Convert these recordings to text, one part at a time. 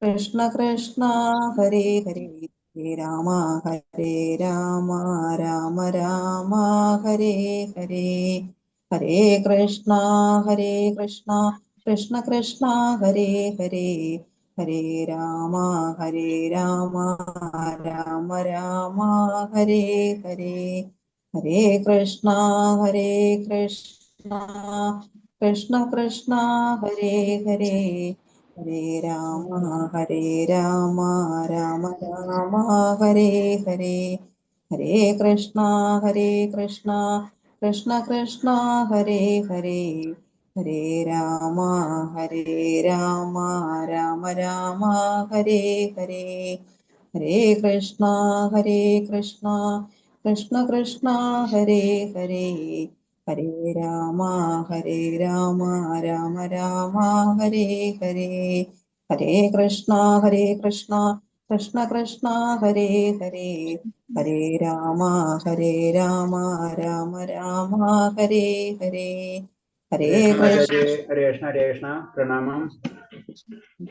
കൃഷ്ണ കൃഷ്ണ ഹരേ ഹരേ ഹരേ രാമ രാമ രാമ ഹരേ ഹരേ ഹരേ കൃഷ്ണ കൃഷ്ണ കൃഷ്ണ ഹരേ ഹരേ ഹരേ രാമ രാമ രാമ ഹരേ ഹരേ ഹരേ കൃഷ്ണ കൃഷ്ണ കൃഷ്ണ കൃഷ്ണ ഹരേ ഹരേ ഹരേ രാമ രാമ രാമ ഹരേ ഹരേ ഹരേ കൃഷ്ണ കൃഷ്ണ കൃഷ്ണ കൃഷ്ണ ഹരേ ഹരേ ഹരേ രാമ രാമ രാമ ഹരേ ഹരേ ഹരേ കൃഷ്ണ കൃഷ്ണ കൃഷ്ണ കൃഷ്ണ ഹരേ ഹരേ ഹരേ രാമ രാമ രാമ ഹരേ ഹരേ ഹരേ കൃഷ്ണ കൃഷ്ണ കൃഷ്ണ കൃഷ്ണ ഹരേ ഹരേ ഹരേ രാമ രാമ രാമ ഹരേ ഹരേ ഹരേ കൃഷ്ണ. ഹരേ കൃഷ്ണ ഹരേ കൃഷ്ണ. പ്രണാമം.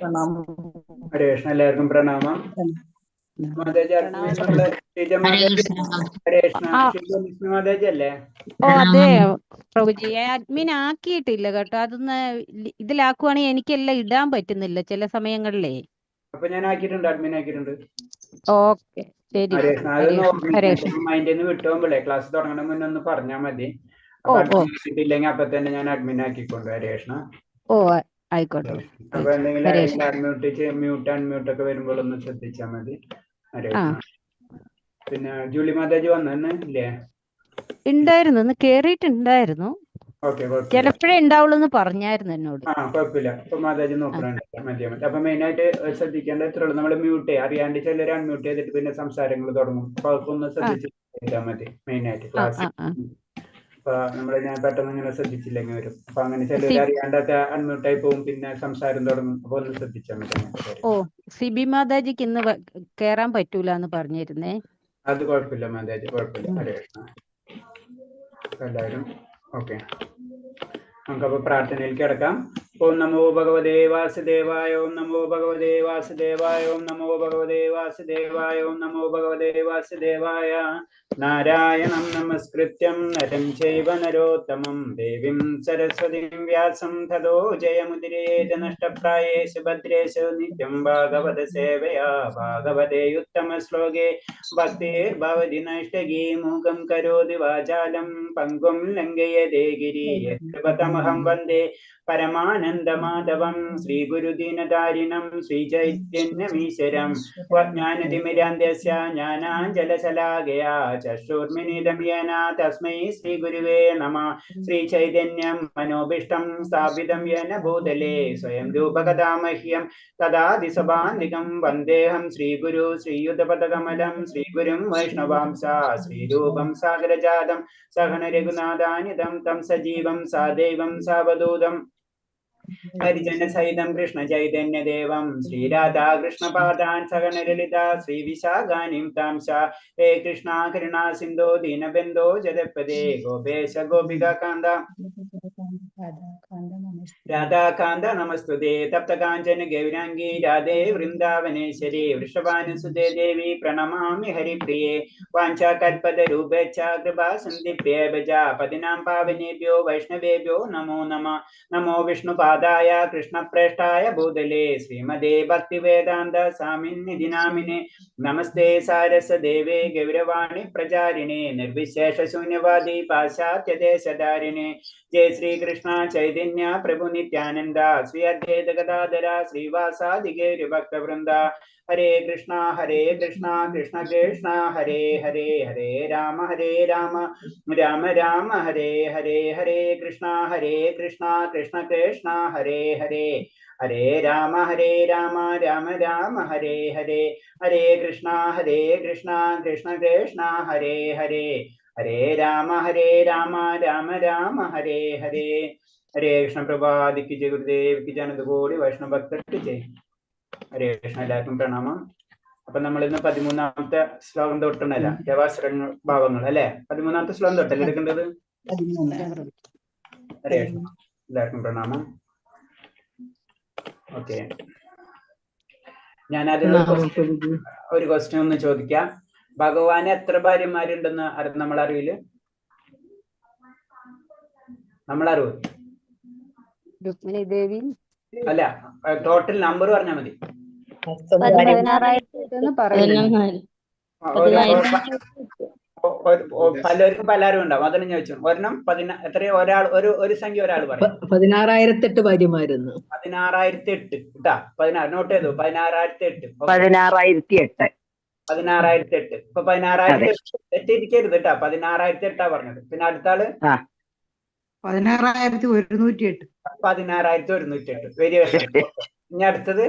പ്രണാമം. ഹരേ കൃഷ്ണ. എല്ലാവർക്കും പ്രണാമം. മാതാജി അല്ലേ? ഓ അതെ പ്രഭുജി, അഡ്മിൻ ആക്കിയിട്ടില്ല കേട്ടോ. അതൊന്ന് ഇതിലാക്കുവാണെങ്കിൽ എനിക്കെല്ലാം ഇടാൻ പറ്റുന്നില്ല ചില സമയങ്ങളിലേ. അപ്പൊ ഞാൻ ആക്കിയിട്ടുണ്ട്, അഡ്മിൻ ആക്കിയിട്ടുണ്ട്. ഓക്കെ ശരി. മൈൻഡിൽ നിന്ന് വിട്ടുപോകുമ്പോഴേ ക്ലാസ് തുടങ്ങണ മുന്നേ ഒന്ന് പറഞ്ഞാൽ മതി. ഇല്ലെങ്കിൽ അപ്പൊ തന്നെ ഞാൻ അഡ്മിൻ ആക്കിക്കൊണ്ട്. ഹരേ കൃഷ്ണ. ഓ ആയിക്കോട്ടെ. അപ്പൊ എന്തെങ്കിലും മ്യൂട്ട് അൺമ്യൂട്ട് ഒക്കെ വരുമ്പോൾ ഒന്ന് ശ്രദ്ധിച്ചാൽ മതി. ഹരേ കൃഷ്ണ. പിന്നെ ജൂലി മാതാജി വന്നു ഇല്ലേ? ഉണ്ടായിരുന്നു, ഒന്ന് കേറിയിട്ടുണ്ടായിരുന്നു. ചിലപ്പോഴേ ഉണ്ടാവുള്ളൂ എന്ന് പറഞ്ഞായിരുന്നു എന്നോട്. കുഴപ്പമില്ല. ഇപ്പൊ മാതാജി നോക്കണുണ്ട്. മതി. അപ്പൊ മെയിൻ ആയിട്ട് ശ്രദ്ധിക്കേണ്ട ഇത്രയുള്ളൂ. നമ്മൾ മ്യൂട്ട് അറിയാണ്ട് ചിലർ അൺമ്യൂട്ട് ചെയ്തിട്ട് പിന്നെ സംസാരങ്ങൾ തുടങ്ങും. അപ്പൊ അതൊക്കെ ഒന്ന് ശ്രദ്ധിച്ചാൽ മതി. മെയിൻ ആയിട്ട് ക്ലാസ് അപ്പൊ ഞാൻ പെട്ടെന്ന് ഇങ്ങനെ ശ്രദ്ധിച്ചില്ലെങ്കിൽ വരും. അപ്പൊ അങ്ങനെ ചിലർ അറിയാണ്ടൊക്കെ അൺമ്യൂട്ടായി പോകും, പിന്നെ സംസാരം തുടങ്ങും. അപ്പൊ ഒന്ന് ശ്രദ്ധിച്ചാൽ മതി. ഓ, സിബി മാതാജിക്ക് ഇന്ന് കേറാൻ പറ്റൂല എന്ന് പറഞ്ഞിരുന്നേ. അത് കുഴപ്പമില്ല മാതാജി, കുഴപ്പമില്ല. ഹരേ കൃഷ്ണ. എല്ലാവരും ഓക്കെ. നമുക്കപ്പോൾ പ്രാർത്ഥനയിലേക്ക് കിടക്കാം. ഓം നമോ ഭഗവതേ വാസുദേവായ. ഓം നമോ ഭഗവതേ വാസുദേവായ. ഓം നമോ ഭഗവതേ വാസുദേവായ. ഓം നമോ ഭഗവതേ വാസുദേവായ. നാരായണം നമസ്കൃത്യം നരം ചൈവ നരോത്തമം ദേവീം സരസ്വതീം വ്യാസം തതോ ജയമുദിരേത നഷ്ടപ്രായേഷു ഭദ്രേഷു നിത്യം ഭാഗവത സേവയാ ഭാഗവതേ ഉത്തമ ശ്ലോകേ ഭക്തിർഭവതി നൈഷ്ടകീ മൂകം കരോതി വാചാലം പങ്കും ലംഘയതേ ഗിരീയതമഹം വന്ദേ പരമാനന്ദമാധവം ശ്രീഗുരുദീനധാരിണം ശ്രീചൈതന്യമീശ്വരം ജ്ഞാനതിമിരാന്ധ്യസ്യ ജ്ഞാനാഞ്ജലശലാകയാ ചക്ഷുർമിലിതം യേന തസ്മൈ ശ്രീഗുരുവേ നമഃ. ശ്രീചൈതന്യം മനോഭീഷ്ടം സ്ഥാപിതം യേന ഭൂതലേ സ്വയം രൂപകഥാ മഹ്യം തദാദിസഭാന്തികം വന്ദേഹം ശ്രീഗുരു ശ്രീയുതപദകമലം ശ്രീഗുരും വൈഷ്ണവാംസ ശ്രീരൂപം സാഗരജാതം സഹന രഘുനാഥാനിതം തം സജീവം സാദൈവം സാവധൂതം ഹരിജന സഹിതം കൃഷ്ണ ചൈതന്യ ദേവം ശ്രീരാധാ കൃഷ്ണ പാദാൻ സഹന ലളിത ശ്രീ വിശാഖാനിം താംസ. ഹേ കൃഷ്ണ കരുണാ സിന്ധോ ദീനബന്ധോ ജഗത്പദേ ഗോപേശ ഗോപിക കാന്ത രാധാകാന്ത നമസ്തുതേ. തപ്ത കാഞ്ചന ഗൗരാംഗീ രാധേ വൃന്ദാവനേശ്വരി വൃഷഭാനുസുതേ ദേവി പ്രണമാമി ഹരിപ്രിയേ. വാഞ്ചാകൽപതരൂപേച്ഛ കൃപാ സിന്ധിഭ്യേഭജ പതിനാം പാവനേഭ്യോ വൈഷ്ണവേഭ്യോ നമോ നമഃ. നമോ വിഷ്ണുപാദായ കൃഷ്ണപ്രേഷ്ഠായ ഭൂതലേ ശ്രീമദേ ഭക്തിവേദാന്ത സ്വാമിന്നിധി നാമിനെ. നമസ്തേ സാരസ്വദേവേ ഗൗരവാണി പ്രചാരിണേ നിർവിശേഷ ശൂന്യവാദി പാശ്ചാത്യദേശധാരിണേ. ജയ ശ്രീകൃഷ്ണ ചൈതന്യ പ്രഭു നിത്യാനന്ദ ശ്രീ അദ്വൈത ഗദാധര ശ്രീവാസാദി ഗൗരഭക്തവൃന്ദ. ഹരേ കൃഷ്ണ കൃഷ്ണ കൃഷ്ണ ഹരേ ഹരേ ഹരേ രാമ രാമ രാമ ഹരേ ഹരേ. ഹരേ കൃഷ്ണ കൃഷ്ണ കൃഷ്ണ ഹരേ ഹരേ ഹരേ രാമ രാമ രാമ ഹരേ ഹരേ. ഹരേ കൃഷ്ണ കൃഷ്ണ കൃഷ്ണ ഹരേ ഹരേ ഹരേ രാമ രാമ രാമ ഹരേ ഹരേ. ഹരേ കൃഷ്ണ. പ്രഭാതിക്ക് ജയ ഗുരുദേവിക്ക് ജനതകോടി വൈഷ്ണവ ഭക്തർക്ക് ജയ്. ഹരേ കൃഷ്ണ. എല്ലാവർക്കും പ്രണാമം. അപ്പൊ നമ്മൾ ഇന്ന് 13ാമത്തെ ശ്ലോകം തൊട്ടണല്ല, ദേവാസുരങ്ങൾ ഭാവങ്ങൾ അല്ലെ? 13ാമത്തെ ശ്ലോകം തൊട്ടല്ലേ എടുക്കേണ്ടത്? ഹരേ എല്ലാവർക്കും പ്രണാമം. ഓക്കെ. ഞാനതിൽ ഒരു ക്വസ്റ്റ്യൻ ഒന്ന് ചോദിക്കാം. ഭഗവാന് എത്ര ഭാര്യമാരുണ്ടെന്ന് നമ്മളറിവില് നമ്മളറിവ് രുക്മിണി ദേവി അല്ല, ടോട്ടൽ നമ്പർ പറഞ്ഞാൽ മതി. 16,008 പറയുന്നു. പലർക്കും പല അറിവുണ്ടാവും. അതാണ് ഞാൻ ചോദിച്ചു. ഒരെണ്ണം എത്രയോ ഒരാൾ ഒരു സംഖ്യ ഒരാൾ പറയും. 16,008 ഭാര്യമാരെന്ന്. 16,008 കേട്ടാ. 16 നോട്ട് ചെയ്തു. 16,008. 16,008. ഇപ്പൊ 16,008 തെറ്റിരിക്കരുത് കേട്ടാ. 16,008 പറഞ്ഞത്. പിന്നെ അടുത്ത ആള് 16,108. 16,108. Very well. ഇനി അടുത്തത്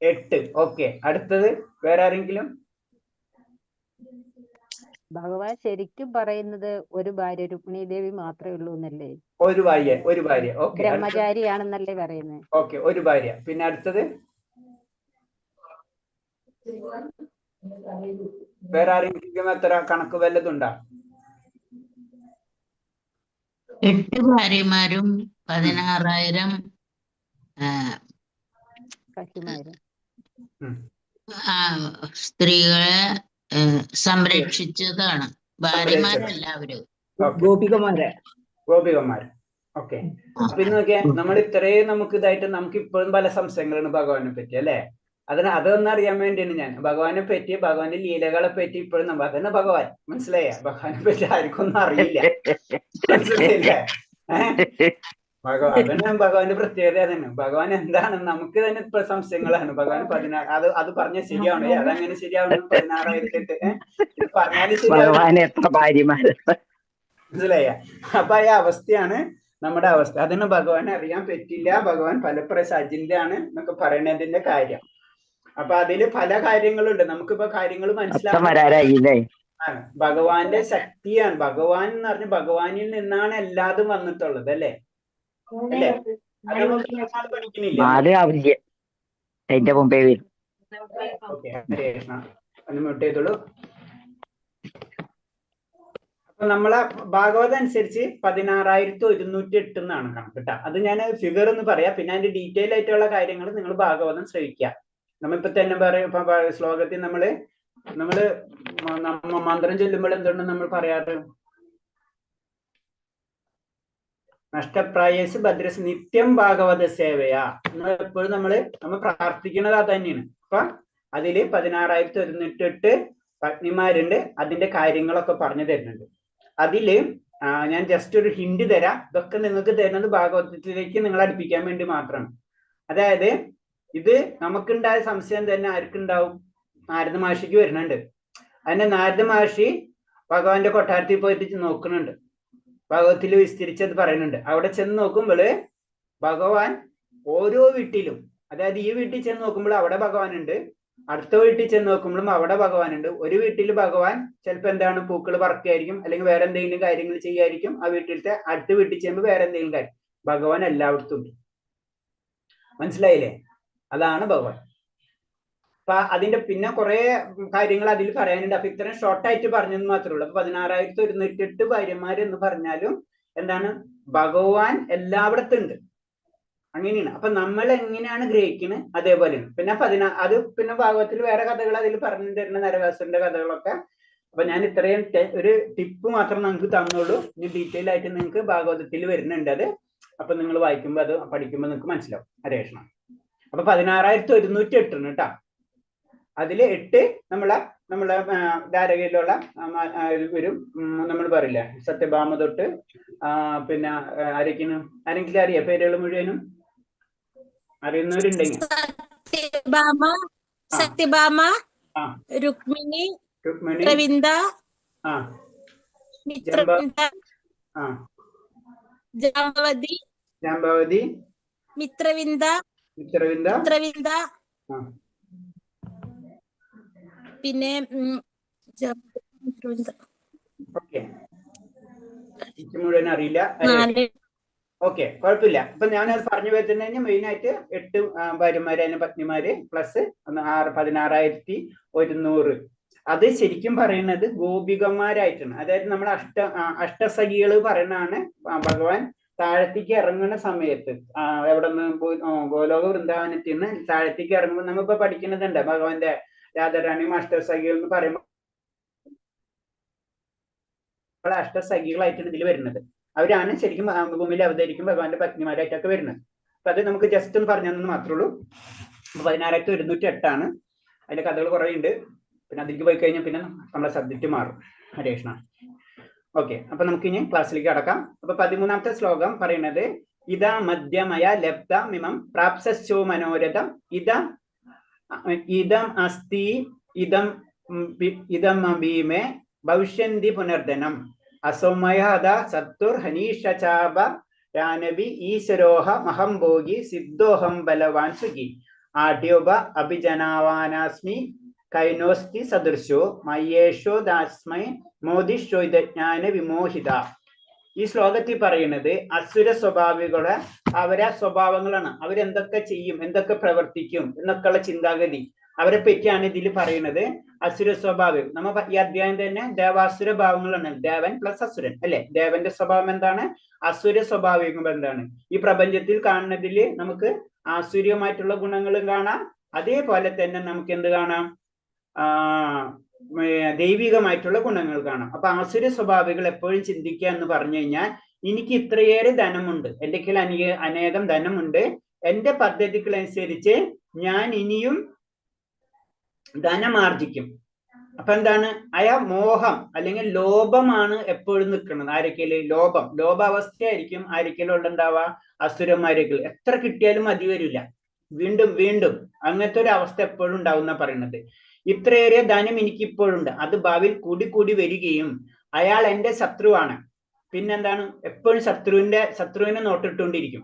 8. ഓക്കെ. അടുത്തത് വേറെ ആരെങ്കിലും? ഭഗവാൻ ശരിക്കും പറയുന്നത് ഒരു ഭാര്യ രുക്മിണി ദേവി മാത്രമേ ഉള്ളൂ എന്നല്ലേ? ഒരു ഭാര്യ. ഓക്കെ. ബ്രഹ്മചാരിയാണെന്നല്ലേ പറയുന്നത്? ഓക്കെ, ഒരു ഭാര്യ. പിന്നെ അടുത്തത് വേറെ ആരെങ്കിലും എത്ര കണക്ക് വല്ലതുണ്ടോ? 8 ഭാര്യമാരും 16,000 സ്ത്രീകളെ സംരക്ഷിച്ചതാണ്. ഭാര്യമാരെല്ലാവരും ഗോപികമാര്. ഓക്കെ. അപ്പൊ ഇന്ന് നോക്കിയാ നമ്മൾ ഇത്രയും നമുക്ക് ഇതായിട്ട് നമുക്ക് ഇപ്പോഴും പല സംശയങ്ങളാണ് ഭഗവാനെ പറ്റി അല്ലെ. അതൊന്നും അറിയാൻ വേണ്ടിയാണ് ഞാൻ ഭഗവാനെ പറ്റി, ഭഗവാന്റെ ലീലകളെ പറ്റി ഇപ്പോഴും അതന്നെ ഭഗവാൻ. മനസ്സിലായ? ഭഗവാനെ പറ്റി ആർക്കും ഒന്നും അറിയില്ല. മനസ്സിലായില്ലേ? അതന്നെ ഭഗവാന്റെ പ്രത്യേകത. അതന്നെ ഭഗവാൻ എന്താണ് നമുക്ക് തന്നെ ഇപ്പൊ സംശയങ്ങളാണ്. ഭഗവാൻ 16 അത് പറഞ്ഞ ശരിയാവണേ? അതങ്ങനെ ശരിയാവണം? 16,008 ഇത് പറഞ്ഞാലും ശരിയാവും. മനസ്സിലായ? അപ്പൊ ആ അവസ്ഥയാണ് നമ്മുടെ അവസ്ഥ. അതിന് ഭഗവാനെ അറിയാൻ പറ്റില്ല. ഭഗവാൻ പലപ്രാവശ്യം അജിന്റാണ് എന്നൊക്കെ പറയണതിന്റെ കാര്യം. അപ്പൊ അതില് പല കാര്യങ്ങളുണ്ട്. നമുക്കിപ്പോ കാര്യങ്ങൾ മനസ്സിലാവും. ഭഗവാന്റെ ശക്തിയാണ്. ഭഗവാൻ എന്ന് പറഞ്ഞ ഭഗവാനിൽ നിന്നാണ് എല്ലാതും വന്നിട്ടുള്ളത് അല്ലേ? അല്ലേ? അത് നമ്മൾ പഠിക്കുന്നില്ല. ഓക്കെ, ഹരേ കൃഷ്ണ. ഒന്ന് മ്യൂട്ട് ചെയ്തോളൂ. അപ്പൊ നമ്മളെ ഭാഗവതം അനുസരിച്ച് 16,108 എന്നാണ് കണക്ക് കേട്ടോ. അത് ഞാൻ ഫിഗർ എന്ന് പറയാം. പിന്നെ അതിന്റെ ഡീറ്റെയിൽ ആയിട്ടുള്ള കാര്യങ്ങൾ നിങ്ങൾ ഭാഗവതം ശ്രമിക്കുക. നമ്മളിപ്പോ തന്നെ പറയും, ഇപ്പൊ ശ്ലോകത്തിൽ നമ്മള് മന്ത്രം ചൊല്ലുമ്പോൾ എന്തുകൊണ്ട് നമ്മൾ പറയാറ്? നഷ്ടപ്രായസ് ഭദ്രസ് നിത്യം ഭാഗവത സേവയാ. എപ്പോഴും നമ്മൾ പ്രാർത്ഥിക്കുന്നത് അത് തന്നെയാണ്. അപ്പൊ അതില് 16,108 പത്നിമാരുണ്ട്. അതിന്റെ കാര്യങ്ങളൊക്കെ പറഞ്ഞു തരുന്നുണ്ട്. അതില് ഞാൻ ജസ്റ്റ് ഒരു ഹിന്റ് തരാം. ഇതൊക്കെ നിങ്ങൾക്ക് തരുന്നത് ഭാഗവതത്തിലേക്ക് നിങ്ങൾ അടുപ്പിക്കാൻ വേണ്ടി മാത്രമാണ്. അതായത് ഇത് നമുക്കുണ്ടായ സംശയം തന്നെ ആർക്കുണ്ടാവും? നാരദ മഹർഷിക്ക് വരുന്നുണ്ട്. അതിന്റെ നാരദ മഹർഷി ഭഗവാന്റെ കൊട്ടാരത്തിൽ പോയിട്ട് നോക്കുന്നുണ്ട്. ഭാഗവതത്തിൽ വിസ്തരിച്ചത് പറയുന്നുണ്ട്. അവിടെ ചെന്ന് നോക്കുമ്പോൾ ഭഗവാൻ ഓരോ വീട്ടിലും, അതായത് ഈ വീട്ടിൽ ചെന്ന് നോക്കുമ്പോൾ അവിടെ ഭഗവാൻ ഉണ്ട്, അടുത്ത വീട്ടിൽ ചെന്ന് നോക്കുമ്പോഴും അവിടെ ഭഗവാൻ ഉണ്ട്. ഒരു വീട്ടിൽ ഭഗവാൻ ചിലപ്പോൾ എന്താണ് പൂക്കൾ പറക്കുകയായിരിക്കും, അല്ലെങ്കിൽ വേറെ എന്തെങ്കിലും കാര്യങ്ങൾ ചെയ്യായിരിക്കും. ആ വീട്ടിലത്തെ അടുത്ത വീട്ടിൽ ചെയ്യുമ്പോൾ വേറെ എന്തെങ്കിലും കാര്യം. ഭഗവാൻ എല്ലായിടത്തും ഉണ്ട്. മനസ്സിലായില്ലേ? അതാണ് ഭഗവാൻ. അപ്പൊ അതിന്റെ പിന്നെ കുറെ കാര്യങ്ങൾ അതിൽ പറയാനുണ്ട്. അപ്പൊ ഇത്രയും ഷോർട്ടായിട്ട് പറഞ്ഞെന്ന് മാത്രമേ ഉള്ളൂ. അപ്പൊ 16,108 ഭാര്യമാര് എന്ന് പറഞ്ഞാലും എന്താണ്? ഭഗവാൻ എല്ലായിടത്തും ഉണ്ട്. അങ്ങനെയാണ്. അപ്പൊ നമ്മൾ എങ്ങനെയാണ് ഗ്രഹിക്കുന്നത് അതേപോലെയാണ്. പിന്നെ അത് പിന്നെ ഭാഗവത്തിൽ വേറെ കഥകൾ അതിൽ പറഞ്ഞു തരുന്ന നരകാസുരന്റെ കഥകളൊക്കെ. അപ്പൊ ഞാൻ ഇത്രയും ഒരു ടിപ്പ് മാത്രം നിങ്ങൾക്ക് തന്നുള്ളൂ. ഇനി ഡീറ്റെയിൽ ആയിട്ട് നിങ്ങൾക്ക് ഭാഗവതത്തിൽ വരുന്നുണ്ട് അത്. അപ്പൊ നിങ്ങൾ വായിക്കുമ്പോൾ അത് പഠിക്കുമ്പോൾ നിങ്ങൾക്ക് മനസ്സിലാവും. ഹരേ കൃഷ്ണ. അപ്പൊ 16,108 കേട്ടോ. അതില് 8 നമ്മളെ ധാരകയിലുള്ള ഒരു നമ്മൾ പറയില്ല സത്യഭാമ തൊട്ട് പിന്നെ ആരെങ്കിലും അറിയാം പേരുകൾ മുഴുവനും അറിയുന്നവരുണ്ടെങ്കിൽ? സത്യഭാമ, രുക്മിണി, മിത്രവിന്ദ, ജാംബവതി, മിത്രവിന്ദ, പിന്നെ മുഴുവൻ അറിയില്ല. ഓക്കെ, കുഴപ്പമില്ല. അപ്പൊ ഞാൻ അത് പറഞ്ഞു വരുന്നതിന് മെയിൻ ആയിട്ട് 8 ഭാര്യമാര്, അതിന് പത്നിമാര് പ്ലസ് 16,100. അത് ശരിക്കും പറയുന്നത് ഗോപികമാരായിട്ടാണ്. അതായത് നമ്മൾ അഷ്ടസഖികൾ പറയുന്നതാണ് ഭഗവാൻ താഴത്തേക്ക് ഇറങ്ങുന്ന സമയത്ത് എവിടെ നിന്ന് ഗോലോക വൃന്ദാവനത്തിൽ നിന്ന് താഴത്തേക്ക് ഇറങ്ങുമ്പോൾ നമ്മളിപ്പോ പഠിക്കുന്നതുണ്ട് ഭഗവാന്റെ രാധാറാണി അഷ്ടസഖികൾ എന്ന് പറയുമ്പോൾ അഷ്ടസഖികളായിട്ടാണ് ഇതിൽ വരുന്നത്. അവരാണ് ശരിക്കും ഭൂമിയിൽ അവതരിക്കും ഭഗവാന്റെ പത്നിമാരായിട്ടൊക്കെ വരുന്നത്. അപ്പൊ അത് നമുക്ക് ജസ്റ്റ് ഒന്ന് പറഞ്ഞു തന്നെന്ന് മാത്രമേ ഉള്ളൂ. 16,108 അതിന്റെ കഥകൾ കുറെ ഉണ്ട്. പിന്നെ അതിലേക്ക് പോയി കഴിഞ്ഞാൽ പിന്നെ നമ്മളെ സബ്ജക്റ്റ് മാറും. ഹരേ കൃഷ്ണ. ഓക്കെ, അപ്പൊ നമുക്ക് ഇനി ക്ലാസ്സിലേക്ക് കടക്കാം. അപ്പൊ 13ാമത്തെ ശ്ലോകം പറയുന്നത് ഇതാ മധ്യമയ ലബ്ധമിമം പ്രാപ്സോ മനോരഥം ഇതം അസ്തി ഇതം ഭീമേ ഭവിഷ്യന്തി പുനർധനം അസൗമയഹ സത്തുർ ഹനീഷാപ രാനവി ഈശ്വരോഹ മഹം ഭോഗി സിദ്ധോഹം ബലവാൻ സുഖി ആഢ്യോപ അഭിജനാവാനാസ്മി കൈനോസ്തി സദൃശോ മയ്യേഷോ ദാസ്മൈ മോദിഷോ ജ്ഞാന വിമോഹിത. ഈ ശ്ലോകത്തിൽ പറയുന്നത് അസുര സ്വഭാവികളുടെ അവരെ സ്വഭാവങ്ങളാണ്. അവരെന്തൊക്കെ ചെയ്യും, എന്തൊക്കെ പ്രവർത്തിക്കും എന്നൊക്കെയുള്ള ചിന്താഗതി അവരെ പറ്റിയാണ് ഇതിൽ പറയുന്നത്. അസുര സ്വഭാവം നമ്മ ഈ അധ്യായം തന്നെ ദേവാസുര ഭാവങ്ങളാണ്. ദേവൻ പ്ലസ് അസുരൻ അല്ലെ. ദേവന്റെ സ്വഭാവം എന്താണ്, അസുര സ്വഭാവികം എന്താണ്. ഈ പ്രപഞ്ചത്തിൽ കാണുന്നതിൽ നമുക്ക് ആസുര്യമായിട്ടുള്ള ഗുണങ്ങളും കാണാം, അതേപോലെ തന്നെ നമുക്ക് എന്ത് കാണാം, ദൈവികമായിട്ടുള്ള ഗുണങ്ങൾ കാണാം. അപ്പൊ ആസുര സ്വഭാവികൾ എപ്പോഴും ചിന്തിക്കുക എന്ന് പറഞ്ഞു കഴിഞ്ഞാൽ എനിക്ക് ഇത്രയേറെ ധനമുണ്ട്, എൻ്റെ കയ്യിൽ അനേകം ധനമുണ്ട്, എൻ്റെ പദ്ധതികളനുസരിച്ച് ഞാൻ ഇനിയും ധനമാർജിക്കും. അപ്പൊ എന്താണ്, മോഹം അല്ലെങ്കിൽ ലോഭമാണ് എപ്പോഴും നിൽക്കുന്നത്. ആരൊക്കെയില് ലോഭാവസ്ഥയായിരിക്കും ആരൊക്കെയിലുള്ള ഉണ്ടാവുക, അസുരന്മാരേക്ക്. എത്ര കിട്ടിയാലും മതി വരില്ല, വീണ്ടും വീണ്ടും അങ്ങനത്തെ ഒരു അവസ്ഥ എപ്പോഴും ഉണ്ടാവുന്ന പറയുന്നത്. ഇത്രയേറെ ധനം എനിക്കിപ്പോഴുണ്ട്, അത് ഭാവിയിൽ കൂടി കൂടി വരികയും അയാൾ എൻ്റെ ശത്രുവാണ്. പിന്നെന്താണ്, എപ്പോഴും ശത്രുവിനെ നോട്ടിട്ടുകൊണ്ടിരിക്കും.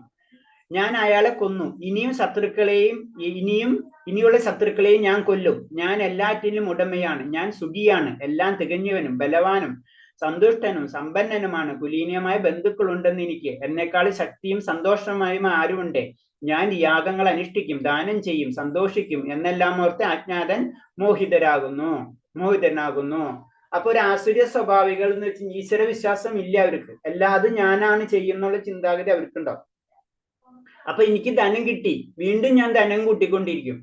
ഞാൻ അയാളെ കൊന്നു, ഇനിയുള്ള ശത്രുക്കളെയും ഞാൻ കൊല്ലും. ഞാൻ എല്ലാറ്റിനും ഉടമയാണ്, ഞാൻ സുഖിയാണ്, എല്ലാം തികഞ്ഞവനും ബലവാനും സന്തുഷ്ടനും സമ്പന്നനുമാണ്. കുലീനമായ ബന്ധുക്കളുണ്ടെന്ന് എനിക്ക്, എന്നെക്കാൾ ശക്തിയും സന്തോഷമായും ആരുമുണ്ട്. ഞാൻ യാഗങ്ങൾ അനുഷ്ഠിക്കും, ദാനം ചെയ്യും, സന്തോഷിക്കും എന്നെല്ലാം ഓർത്ത് അജ്ഞാതൻ മോഹിതനാകുന്നു. അപ്പൊ ഒരു ആസുര്യ സ്വഭാവികൾ എന്ന് വെച്ചാൽ ഈശ്വര വിശ്വാസം ഇല്ല അവർക്ക്. എല്ലാതും ഞാനാണ് ചെയ്യുന്നുള്ള ചിന്താഗതി അവർക്കുണ്ടാവും. അപ്പൊ എനിക്ക് ധനം കിട്ടി, വീണ്ടും ഞാൻ ധനം കൂട്ടിക്കൊണ്ടിരിക്കും.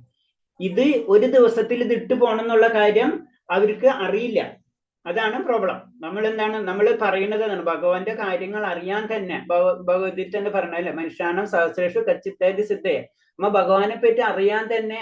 ഇത് ഒരു ദിവസത്തിൽ ഇത് ഇട്ടു പോകണമെന്നുള്ള കാര്യം അവർക്ക് അറിയില്ല. അതാണ് പ്രോബ്ലം. നമ്മൾ പറയുന്നത് ഭഗവാന്റെ കാര്യങ്ങൾ അറിയാൻ തന്നെ ഭഗവത്ഗീത തന്നെ പറഞ്ഞല്ലേ, മനുഷ്യാണം സഹസ്രേഷു കച്ചിത്തേതി സിദ്ധയെ. നമ്മ ഭഗവാനെ പറ്റി അറിയാൻ തന്നെ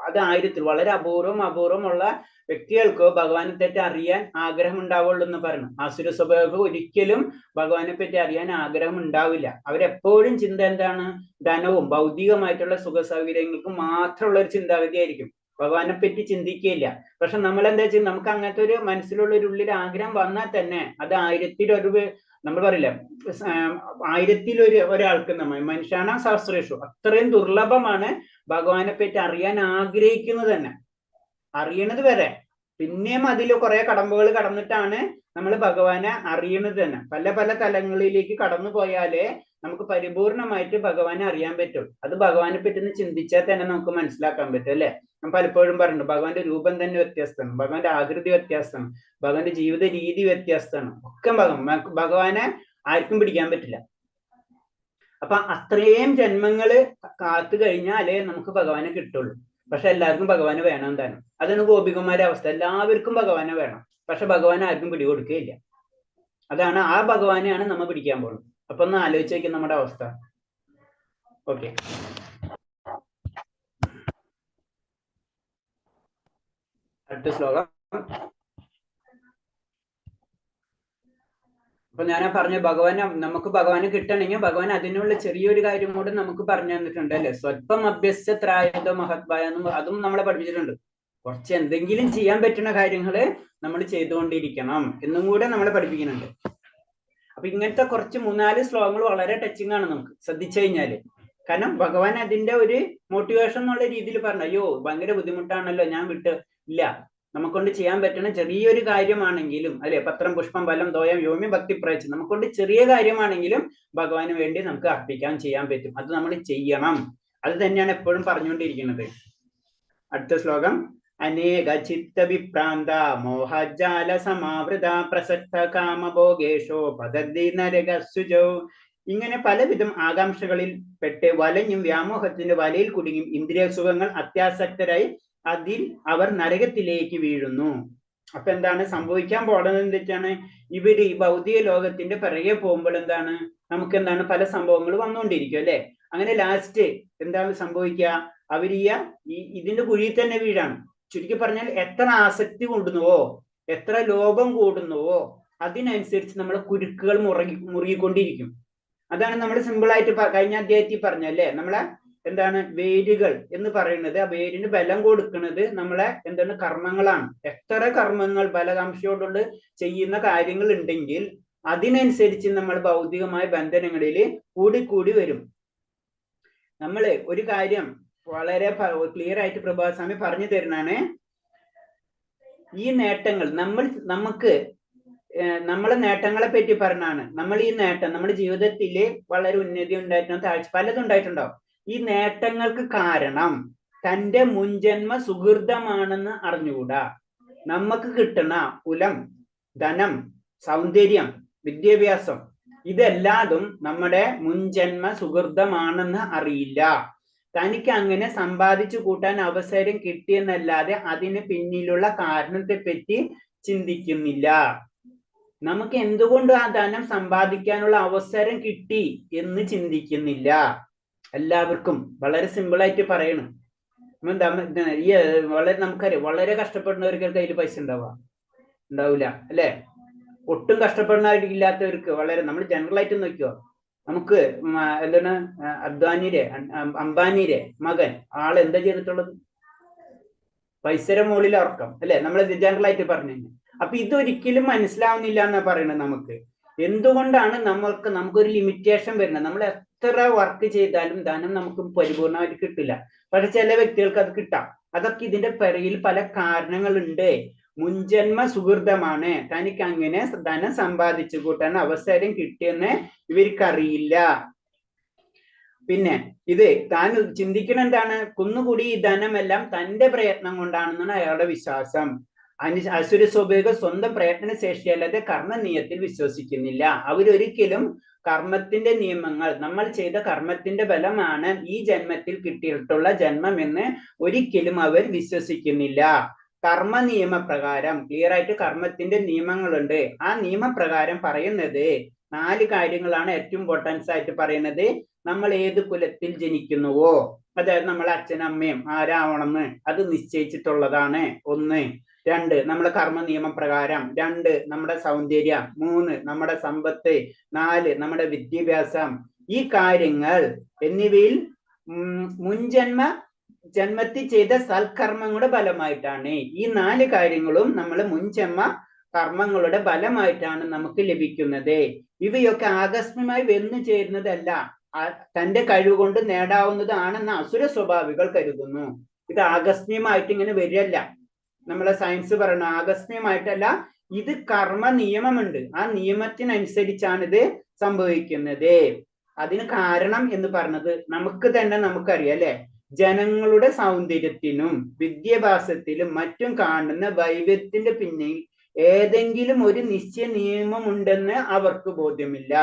അത് 1000 വളരെ അപൂർവമുള്ള വ്യക്തികൾക്ക് ഭഗവാനെ പറ്റി അറിയാൻ ആഗ്രഹം ഉണ്ടാവുള്ളൂ എന്ന് പറഞ്ഞു. ആസുര സ്വഭാവം ഒരിക്കലും ഭഗവാനെ പറ്റി അറിയാൻ ആഗ്രഹം ഉണ്ടാവില്ല. അവരെപ്പോഴും ചിന്ത എന്താണ്, ധനവും ഭൗതികമായിട്ടുള്ള സുഖ സൗകര്യങ്ങൾക്കും മാത്രമുള്ള ഒരു ചിന്താഗതി ആയിരിക്കും. ഭഗവാനെ പറ്റി ചിന്തിക്കുകയില്ല. പക്ഷെ നമ്മൾ എന്താ ചെയ്യുക, നമുക്ക് അങ്ങനത്തെ ഒരു മനസ്സിലുള്ള ഒരു ഉള്ളിൽ ആഗ്രഹം വന്നാൽ തന്നെ അത് 1000 നമ്മൾ പറയില്ല, 1000 ഒരാൾക്ക് മനുഷ്യാണ സഹസ്രേഷു അത്രയും ദുർലഭമാണ് ഭഗവാനെ പറ്റി അറിയാൻ ആഗ്രഹിക്കുന്നത് തന്നെ. അറിയണത് വരെ പിന്നെയും അതിൽ കുറെ കടമ്പകൾ കടന്നിട്ടാണ് നമ്മൾ ഭഗവാനെ അറിയണത് തന്നെ. പല പല തലങ്ങളിലേക്ക് കടന്നു പോയാലേ നമുക്ക് പരിപൂർണമായിട്ട് ഭഗവാനെ അറിയാൻ പറ്റും. അത് ഭഗവാനെ പറ്റി ചിന്തിച്ചാൽ തന്നെ നമുക്ക് മനസ്സിലാക്കാൻ പറ്റും അല്ലെ. ഞാൻ പലപ്പോഴും പറഞ്ഞിട്ടുണ്ട്, ഭഗവാന്റെ രൂപം തന്നെ വ്യത്യസ്തമാണ്, ഭഗവാന്റെ ആകൃതി വ്യത്യാസമാണ്, ഭഗവാന്റെ ജീവിത രീതി വ്യത്യസ്തമാണ്. ഒക്കെ ഭഗവാനെ ആർക്കും പിടിക്കാൻ പറ്റില്ല. അപ്പൊ അത്രയും ജന്മങ്ങള് കാത്തു കഴിഞ്ഞാലേ നമുക്ക് ഭഗവാനെ കിട്ടുള്ളൂ. പക്ഷെ എല്ലാവർക്കും ഭഗവാന് വേണം തന്നെ. അതാണ് ഗോപികമാരുടെ അവസ്ഥ. എല്ലാവർക്കും ഭഗവാനെ വേണം, പക്ഷെ ഭഗവാനെ ആർക്കും പിടികൊടുക്കുകയില്ല. അതാണ് ആ ഭഗവാനെയാണ് നമ്മൾ പിടിക്കാൻ പോകുന്നത്. അപ്പൊ ഒന്ന് ആലോചിച്ച് നോക്കി നമ്മുടെ അവസ്ഥ. ഓക്കെ, അടുത്ത ശ്ലോകം. അപ്പൊ ഞാൻ പറഞ്ഞ നമുക്ക് ഭഗവാനെ കിട്ടണമെങ്കിൽ ഭഗവാൻ അതിനുള്ള ചെറിയൊരു കാര്യം കൂടെ നമുക്ക് പറഞ്ഞു തന്നിട്ടുണ്ട് അല്ലെ. സ്വല്പം അഭ്യസ്യത്രായതോ മഹത്വായ അതും നമ്മളെ പഠിപ്പിച്ചിട്ടുണ്ട്. കുറച്ച് എന്തെങ്കിലും ചെയ്യാൻ പറ്റുന്ന കാര്യങ്ങള് നമ്മൾ ചെയ്തുകൊണ്ടിരിക്കണം എന്നും കൂടെ നമ്മളെ പഠിപ്പിക്കുന്നുണ്ട്. അപ്പൊ ഇങ്ങനത്തെ കുറച്ച് 3-4 ശ്ലോകങ്ങൾ വളരെ ടച്ചിങ് ആണ് നമുക്ക് ശ്രദ്ധിച്ചു കഴിഞ്ഞാല്. കാരണം ഭഗവാൻ അതിന്റെ ഒരു മോട്ടിവേഷൻ എന്നുള്ള രീതിയിൽ പറഞ്ഞു, അയ്യോ ഭയങ്കര ബുദ്ധിമുട്ടാണല്ലോ, ഞാൻ ഇല്ല, നമുക്കൊണ്ട് ചെയ്യാൻ പറ്റുന്ന ചെറിയൊരു കാര്യമാണെങ്കിലും അല്ലെ, പത്രം പുഷ്പം ഫലം തോയം യോമി ഭക്തി പ്രയച്ച്, നമുക്കൊണ്ട് ചെറിയ കാര്യമാണെങ്കിലും ഭഗവാന് വേണ്ടി നമുക്ക് അർപ്പിക്കാൻ ചെയ്യാൻ പറ്റും. അത് നമ്മൾ ചെയ്യണം. അത് തന്നെയാണ് എപ്പോഴും പറഞ്ഞുകൊണ്ടിരിക്കുന്നത്. അടുത്ത ശ്ലോകം. അനേക ചിത്ത വിഭ്രാന്ത മോഹജാല സമാവൃത പ്രസക്ത കാമഭോഗേഷോ പദതി നരകസുജോ ഇങ്ങനെ പലവിധം ആകാംക്ഷകളിൽ പെട്ട് വലഞ്ഞും വ്യാമോഹത്തിന്റെ വലയിൽ കുടുങ്ങിയും ഇന്ദ്രിയ സുഖങ്ങൾ അത്യാസക്തരായി അതിൽ അവർ നരകത്തിലേക്ക് വീഴുന്നു. അപ്പൊ എന്താണ് സംഭവിക്കാൻ പോകുന്നത്? എന്താണ്? ഇവര് ഈ ഭൗതിക ലോകത്തിന്റെ പിറകെ പോകുമ്പോൾ എന്താണ്, നമുക്ക് എന്താണ് പല സംഭവങ്ങൾ വന്നുകൊണ്ടിരിക്കും അല്ലെ. അങ്ങനെ ലാസ്റ്റ് എന്താണ് സംഭവിക്കുക? അവർ ഇതിന്റെ കുഴിയിൽ തന്നെ വീഴാണ്. ചുരുക്കി പറഞ്ഞാൽ എത്ര ആസക്തി കൂടുന്നുവോ, എത്ര ലോഭം കൂടുന്നുവോ അതിനനുസരിച്ച് നമ്മളെ കുരുക്കുകൾ മുറുകിക്കൊണ്ടിരിക്കും. അതാണ് നമ്മൾ സിമ്പിൾ ആയിട്ട് കഴിഞ്ഞ അധ്യായത്തിൽ പറഞ്ഞല്ലേ, നമ്മളെ എന്താണ് വേരുകൾ എന്ന് പറയുന്നത്, ആ വേരിന് ബലം കൊടുക്കുന്നത് നമ്മളെ എന്താണ് കർമ്മങ്ങളാണ്. എത്ര കർമ്മങ്ങൾ ബലകാംക്ഷയോടുള്ള ചെയ്യുന്ന കാര്യങ്ങൾ ഉണ്ടെങ്കിൽ അതിനനുസരിച്ച് നമ്മൾ ഭൗതികമായ ബന്ധനങ്ങളിൽ കൂടിക്കൂടി വരും. നമ്മള് ഒരു കാര്യം വളരെ ക്ലിയർ ആയിട്ട് പ്രഭാസ്വാമി പറഞ്ഞു തരുന്നതാണ്. ഈ നേട്ടങ്ങൾ നമുക്ക് നമ്മളെ നേട്ടങ്ങളെ പറ്റി പറഞ്ഞാണ്. നമ്മൾ ഈ നേട്ടം നമ്മുടെ ജീവിതത്തില് വളരെ ഉന്നതി ഉണ്ടായിട്ടുണ്ടാവും, താഴ്ച പലതും ഉണ്ടായിട്ടുണ്ടാവും. ഈ നേട്ടങ്ങൾക്ക് കാരണം തന്റെ മുൻജന്മ സുഹൃതമാണെന്ന് അറിഞ്ഞുകൂടാ. നമുക്ക് കിട്ടുന്ന കുലം, ധനം, സൗന്ദര്യം, വിദ്യാഭ്യാസം ഇതെല്ലാതും നമ്മുടെ മുൻജന്മ സുഹൃതമാണെന്ന് അറിയില്ല. തനിക്ക് അങ്ങനെ സമ്പാദിച്ചു കൂട്ടാൻ അവസരം കിട്ടിയെന്നല്ലാതെ അതിന് പിന്നിലുള്ള കാരണത്തെ പറ്റി ചിന്തിക്കുന്നില്ല. നമുക്ക് എന്തുകൊണ്ട് ആ ധനം സമ്പാദിക്കാനുള്ള അവസരം കിട്ടി എന്ന് ചിന്തിക്കുന്നില്ല. എല്ലാവർക്കും വളരെ സിമ്പിൾ ആയിട്ട് പറയണം. ഈ വളരെ നമുക്കറിയാം, വളരെ കഷ്ടപ്പെടുന്നവർക്ക് കയ്യിൽ പൈസ ഉണ്ടാവില്ല അല്ലെ. ഒട്ടും കഷ്ടപ്പെടുന്നവരില്ലാത്തവർക്ക് വളരെ, നമ്മൾ ജനറൽ ആയിട്ട് നോക്കിയോ, നമുക്ക് എന്താണ് അംബാനിയുടെ മകൻ ആളെന്താ ചെയ്തിട്ടുള്ളത്? പൈസയുടെ മുകളിൽ ഉറക്കം അല്ലെ, നമ്മൾ ജനറൽ ആയിട്ട് പറഞ്ഞു. അപ്പൊ ഇതൊരിക്കലും മനസ്സിലാവുന്നില്ല എന്നാ പറയുന്നത്. നമുക്ക് എന്തുകൊണ്ടാണ് നമുക്കൊരു ലിമിറ്റേഷൻ വരുന്നത്? നമ്മൾ എത്ര വർക്ക് ചെയ്താലും ധനം നമുക്ക് പരിപൂർണമായിട്ട് കിട്ടില്ല. പക്ഷെ ചില വ്യക്തികൾക്ക് അത് കിട്ടാം. അതൊക്കെ ഇതിന്റെ പിറകിൽ പല കാരണങ്ങളുണ്ട്. മുൻജന്മ സുഹൃതമാണ്. തനിക്ക് അങ്ങനെ ധനം സമ്പാദിച്ചു കൂട്ടാൻ അവസരം കിട്ടിയെന്ന് ഇവർക്കറിയില്ല. പിന്നെ ഇത് താൻ ചിന്തിക്കണം എന്താണ്, കുന്നുകൂടി ഈ ധനമെല്ലാം തന്റെ പ്രയത്നം കൊണ്ടാണെന്നാണ് അയാളുടെ വിശ്വാസം. അസുര സ്വഭാവിക സ്വന്തം പ്രയത്ന ശേഷിയല്ലാതെ കർമ്മനീയത്തിൽ വിശ്വസിക്കുന്നില്ല. അവരൊരിക്കലും കർമ്മത്തിന്റെ നിയമങ്ങൾ, നമ്മൾ ചെയ്ത കർമ്മത്തിന്റെ ബലമാണ് ഈ ജന്മത്തിൽ കിട്ടിയിട്ടുള്ള ജന്മം എന്ന് ഒരിക്കലും അവർ വിശ്വസിക്കുന്നില്ല. കർമ്മ നിയമപ്രകാരം ക്ലിയർ ആയിട്ട് കർമ്മത്തിന്റെ നിയമങ്ങളുണ്ട്. ആ നിയമപ്രകാരം പറയുന്നത് 4 കാര്യങ്ങളാണ് ഏറ്റവും ഇമ്പോർട്ടൻസ് ആയിട്ട് പറയുന്നത്. നമ്മൾ ഏത് കുലത്തിൽ ജനിക്കുന്നുവോ, അതായത് നമ്മളെ അച്ഛനും അമ്മയും ആരാവണമെന്ന് അത് നിശ്ചയിച്ചിട്ടുള്ളതാണ്. 1. 2 നമ്മളെ കർമ്മ നിയമപ്രകാരം. 2 നമ്മുടെ സൗന്ദര്യം. 3 നമ്മുടെ സമ്പത്ത്. 4 നമ്മുടെ വിദ്യാഭ്യാസം. ഈ കാര്യങ്ങൾ എന്നിവയിൽ ജന്മത്തിൽ ചെയ്ത സൽക്കർമ്മങ്ങളുടെ ഫലമായിട്ടാണ്. ഈ 4 കാര്യങ്ങളും നമ്മൾ മുൻജന്മ കർമ്മങ്ങളുടെ ഫലമായിട്ടാണ് നമുക്ക് ലഭിക്കുന്നത്. ഇവയൊക്കെ ആകസ്മികമായി വന്നു ചേരുന്നതല്ല, തന്റെ കഴിവുകൊണ്ട് നേടാവുന്നതാണെന്ന് അസുര സ്വഭാവികൾ കരുതുന്നു. ഇത് ആകസ്മികമായിട്ട് ഇങ്ങനെ വരില്ല. നമ്മളെ സയൻസ് പറയണ ആകസ്മികമായിട്ടല്ല, ഇത് കർമ്മ നിയമമുണ്ട്. ആ നിയമത്തിനനുസരിച്ചാണ് ഇത് സംഭവിക്കുന്നത്. അതിന് കാരണം എന്ന് പറഞ്ഞത് നമുക്കറിയാം അല്ലെ. ജനങ്ങളുടെ സൗന്ദര്യത്തിനും വിദ്യാഭ്യാസത്തിലും മറ്റും കാണുന്ന വൈവിധ്യത്തിന്റെ പിന്നിൽ ഏതെങ്കിലും ഒരു നിശ്ചയ നിയമം ഉണ്ടെന്ന് അവർക്ക് ബോധ്യമില്ല.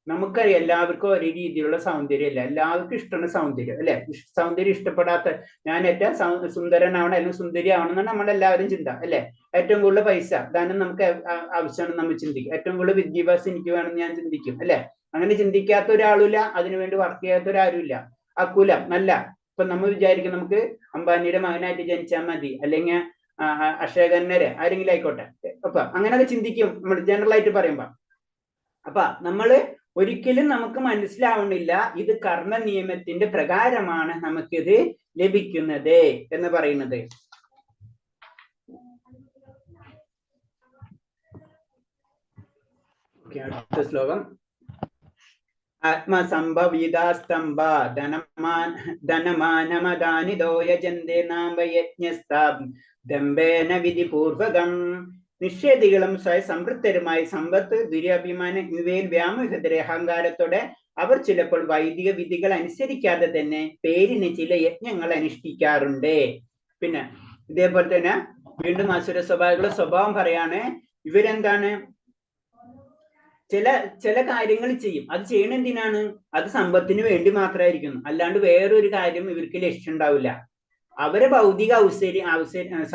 നമുക്കറിയാം എല്ലാവർക്കും ഒരേ രീതിയിലുള്ള സൗന്ദര്യമല്ല, എല്ലാവർക്കും ഇഷ്ടമാണ് സൗന്ദര്യം അല്ലെ. സൗന്ദര്യം ഇഷ്ടപ്പെടാത്ത, ഞാൻ ഏറ്റവും സുന്ദരനാവണം അല്ലെങ്കിൽ സുന്ദരി ആവണം എന്നാണ് നമ്മളെല്ലാവരും ചിന്ത അല്ലെ. ഏറ്റവും കൂടുതൽ പൈസ ധനം നമുക്ക് ആവശ്യമാണെന്ന് നമ്മൾ ചിന്തിക്കും. ഏറ്റവും കൂടുതൽ വിദ്യാഭ്യാസം എനിക്ക് വേണമെന്ന് ഞാൻ ചിന്തിക്കും അല്ലെ. അങ്ങനെ ചിന്തിക്കാത്ത ഒരാളുമില്ല, അതിനുവേണ്ടി വർക്ക് ചെയ്യാത്ത ഒരാളുമില്ല. ആ കുലം നല്ല, ഇപ്പൊ നമ്മൾ വിചാരിക്കും നമുക്ക് അംബാനിയുടെ മകനായിട്ട് ജനിച്ചാൽ മതി, അല്ലെങ്കിൽ അക്ഷയകന്നര് ആരെങ്കിലും ആയിക്കോട്ടെ. അപ്പൊ അങ്ങനെയൊക്കെ ചിന്തിക്കും നമ്മൾ ജനറൽ ആയിട്ട് പറയുമ്പോ. അപ്പൊ നമ്മള് ഒരിക്കലും നമുക്ക് മനസ്സിലാവുന്നില്ല ഇത് കർമ്മ നിയമത്തിന്റെ പ്രകാരമാണ് നമുക്കിത് ലഭിക്കുന്നത് എന്ന് പറയുന്നത്. അടുത്ത ശ്ലോകം. ആത്മസംഭവിതാസ്തംഭ ധനമാനമദാനിതോ യജന്തേ നാമയജ്ഞസ്താം ദമ്പേന വിധിപൂർവകം. നിഷേധികളും സ്വയസംതൃപ്തരുമായി സമ്പത്ത്, ദുരഭിമാനം ഇവയിൽ വ്യാമോഹിതരെ അഹങ്കാരത്തോടെ അവർ ചിലപ്പോൾ വൈദിക വിധികൾ അനുസരിക്കാതെ തന്നെ പേരിന് ചില യജ്ഞങ്ങൾ അനുഷ്ഠിക്കാറുണ്ട്. പിന്നെ ഇതേപോലെ തന്നെ വീണ്ടും അസുര സ്വഭാവികളുടെ സ്വഭാവം പറയാണ്. ഇവരെന്താണ്, ചില കാര്യങ്ങൾ ചെയ്യും. അത് ചെയ്യണ എന്തിനാണ്? അത് സമ്പത്തിന് വേണ്ടി മാത്രമായിരിക്കും, അല്ലാണ്ട് വേറൊരു കാര്യം ഇവർക്ക് ലക്ഷ്യം ഉണ്ടാവില്ല. അവരെ ഭൗതിക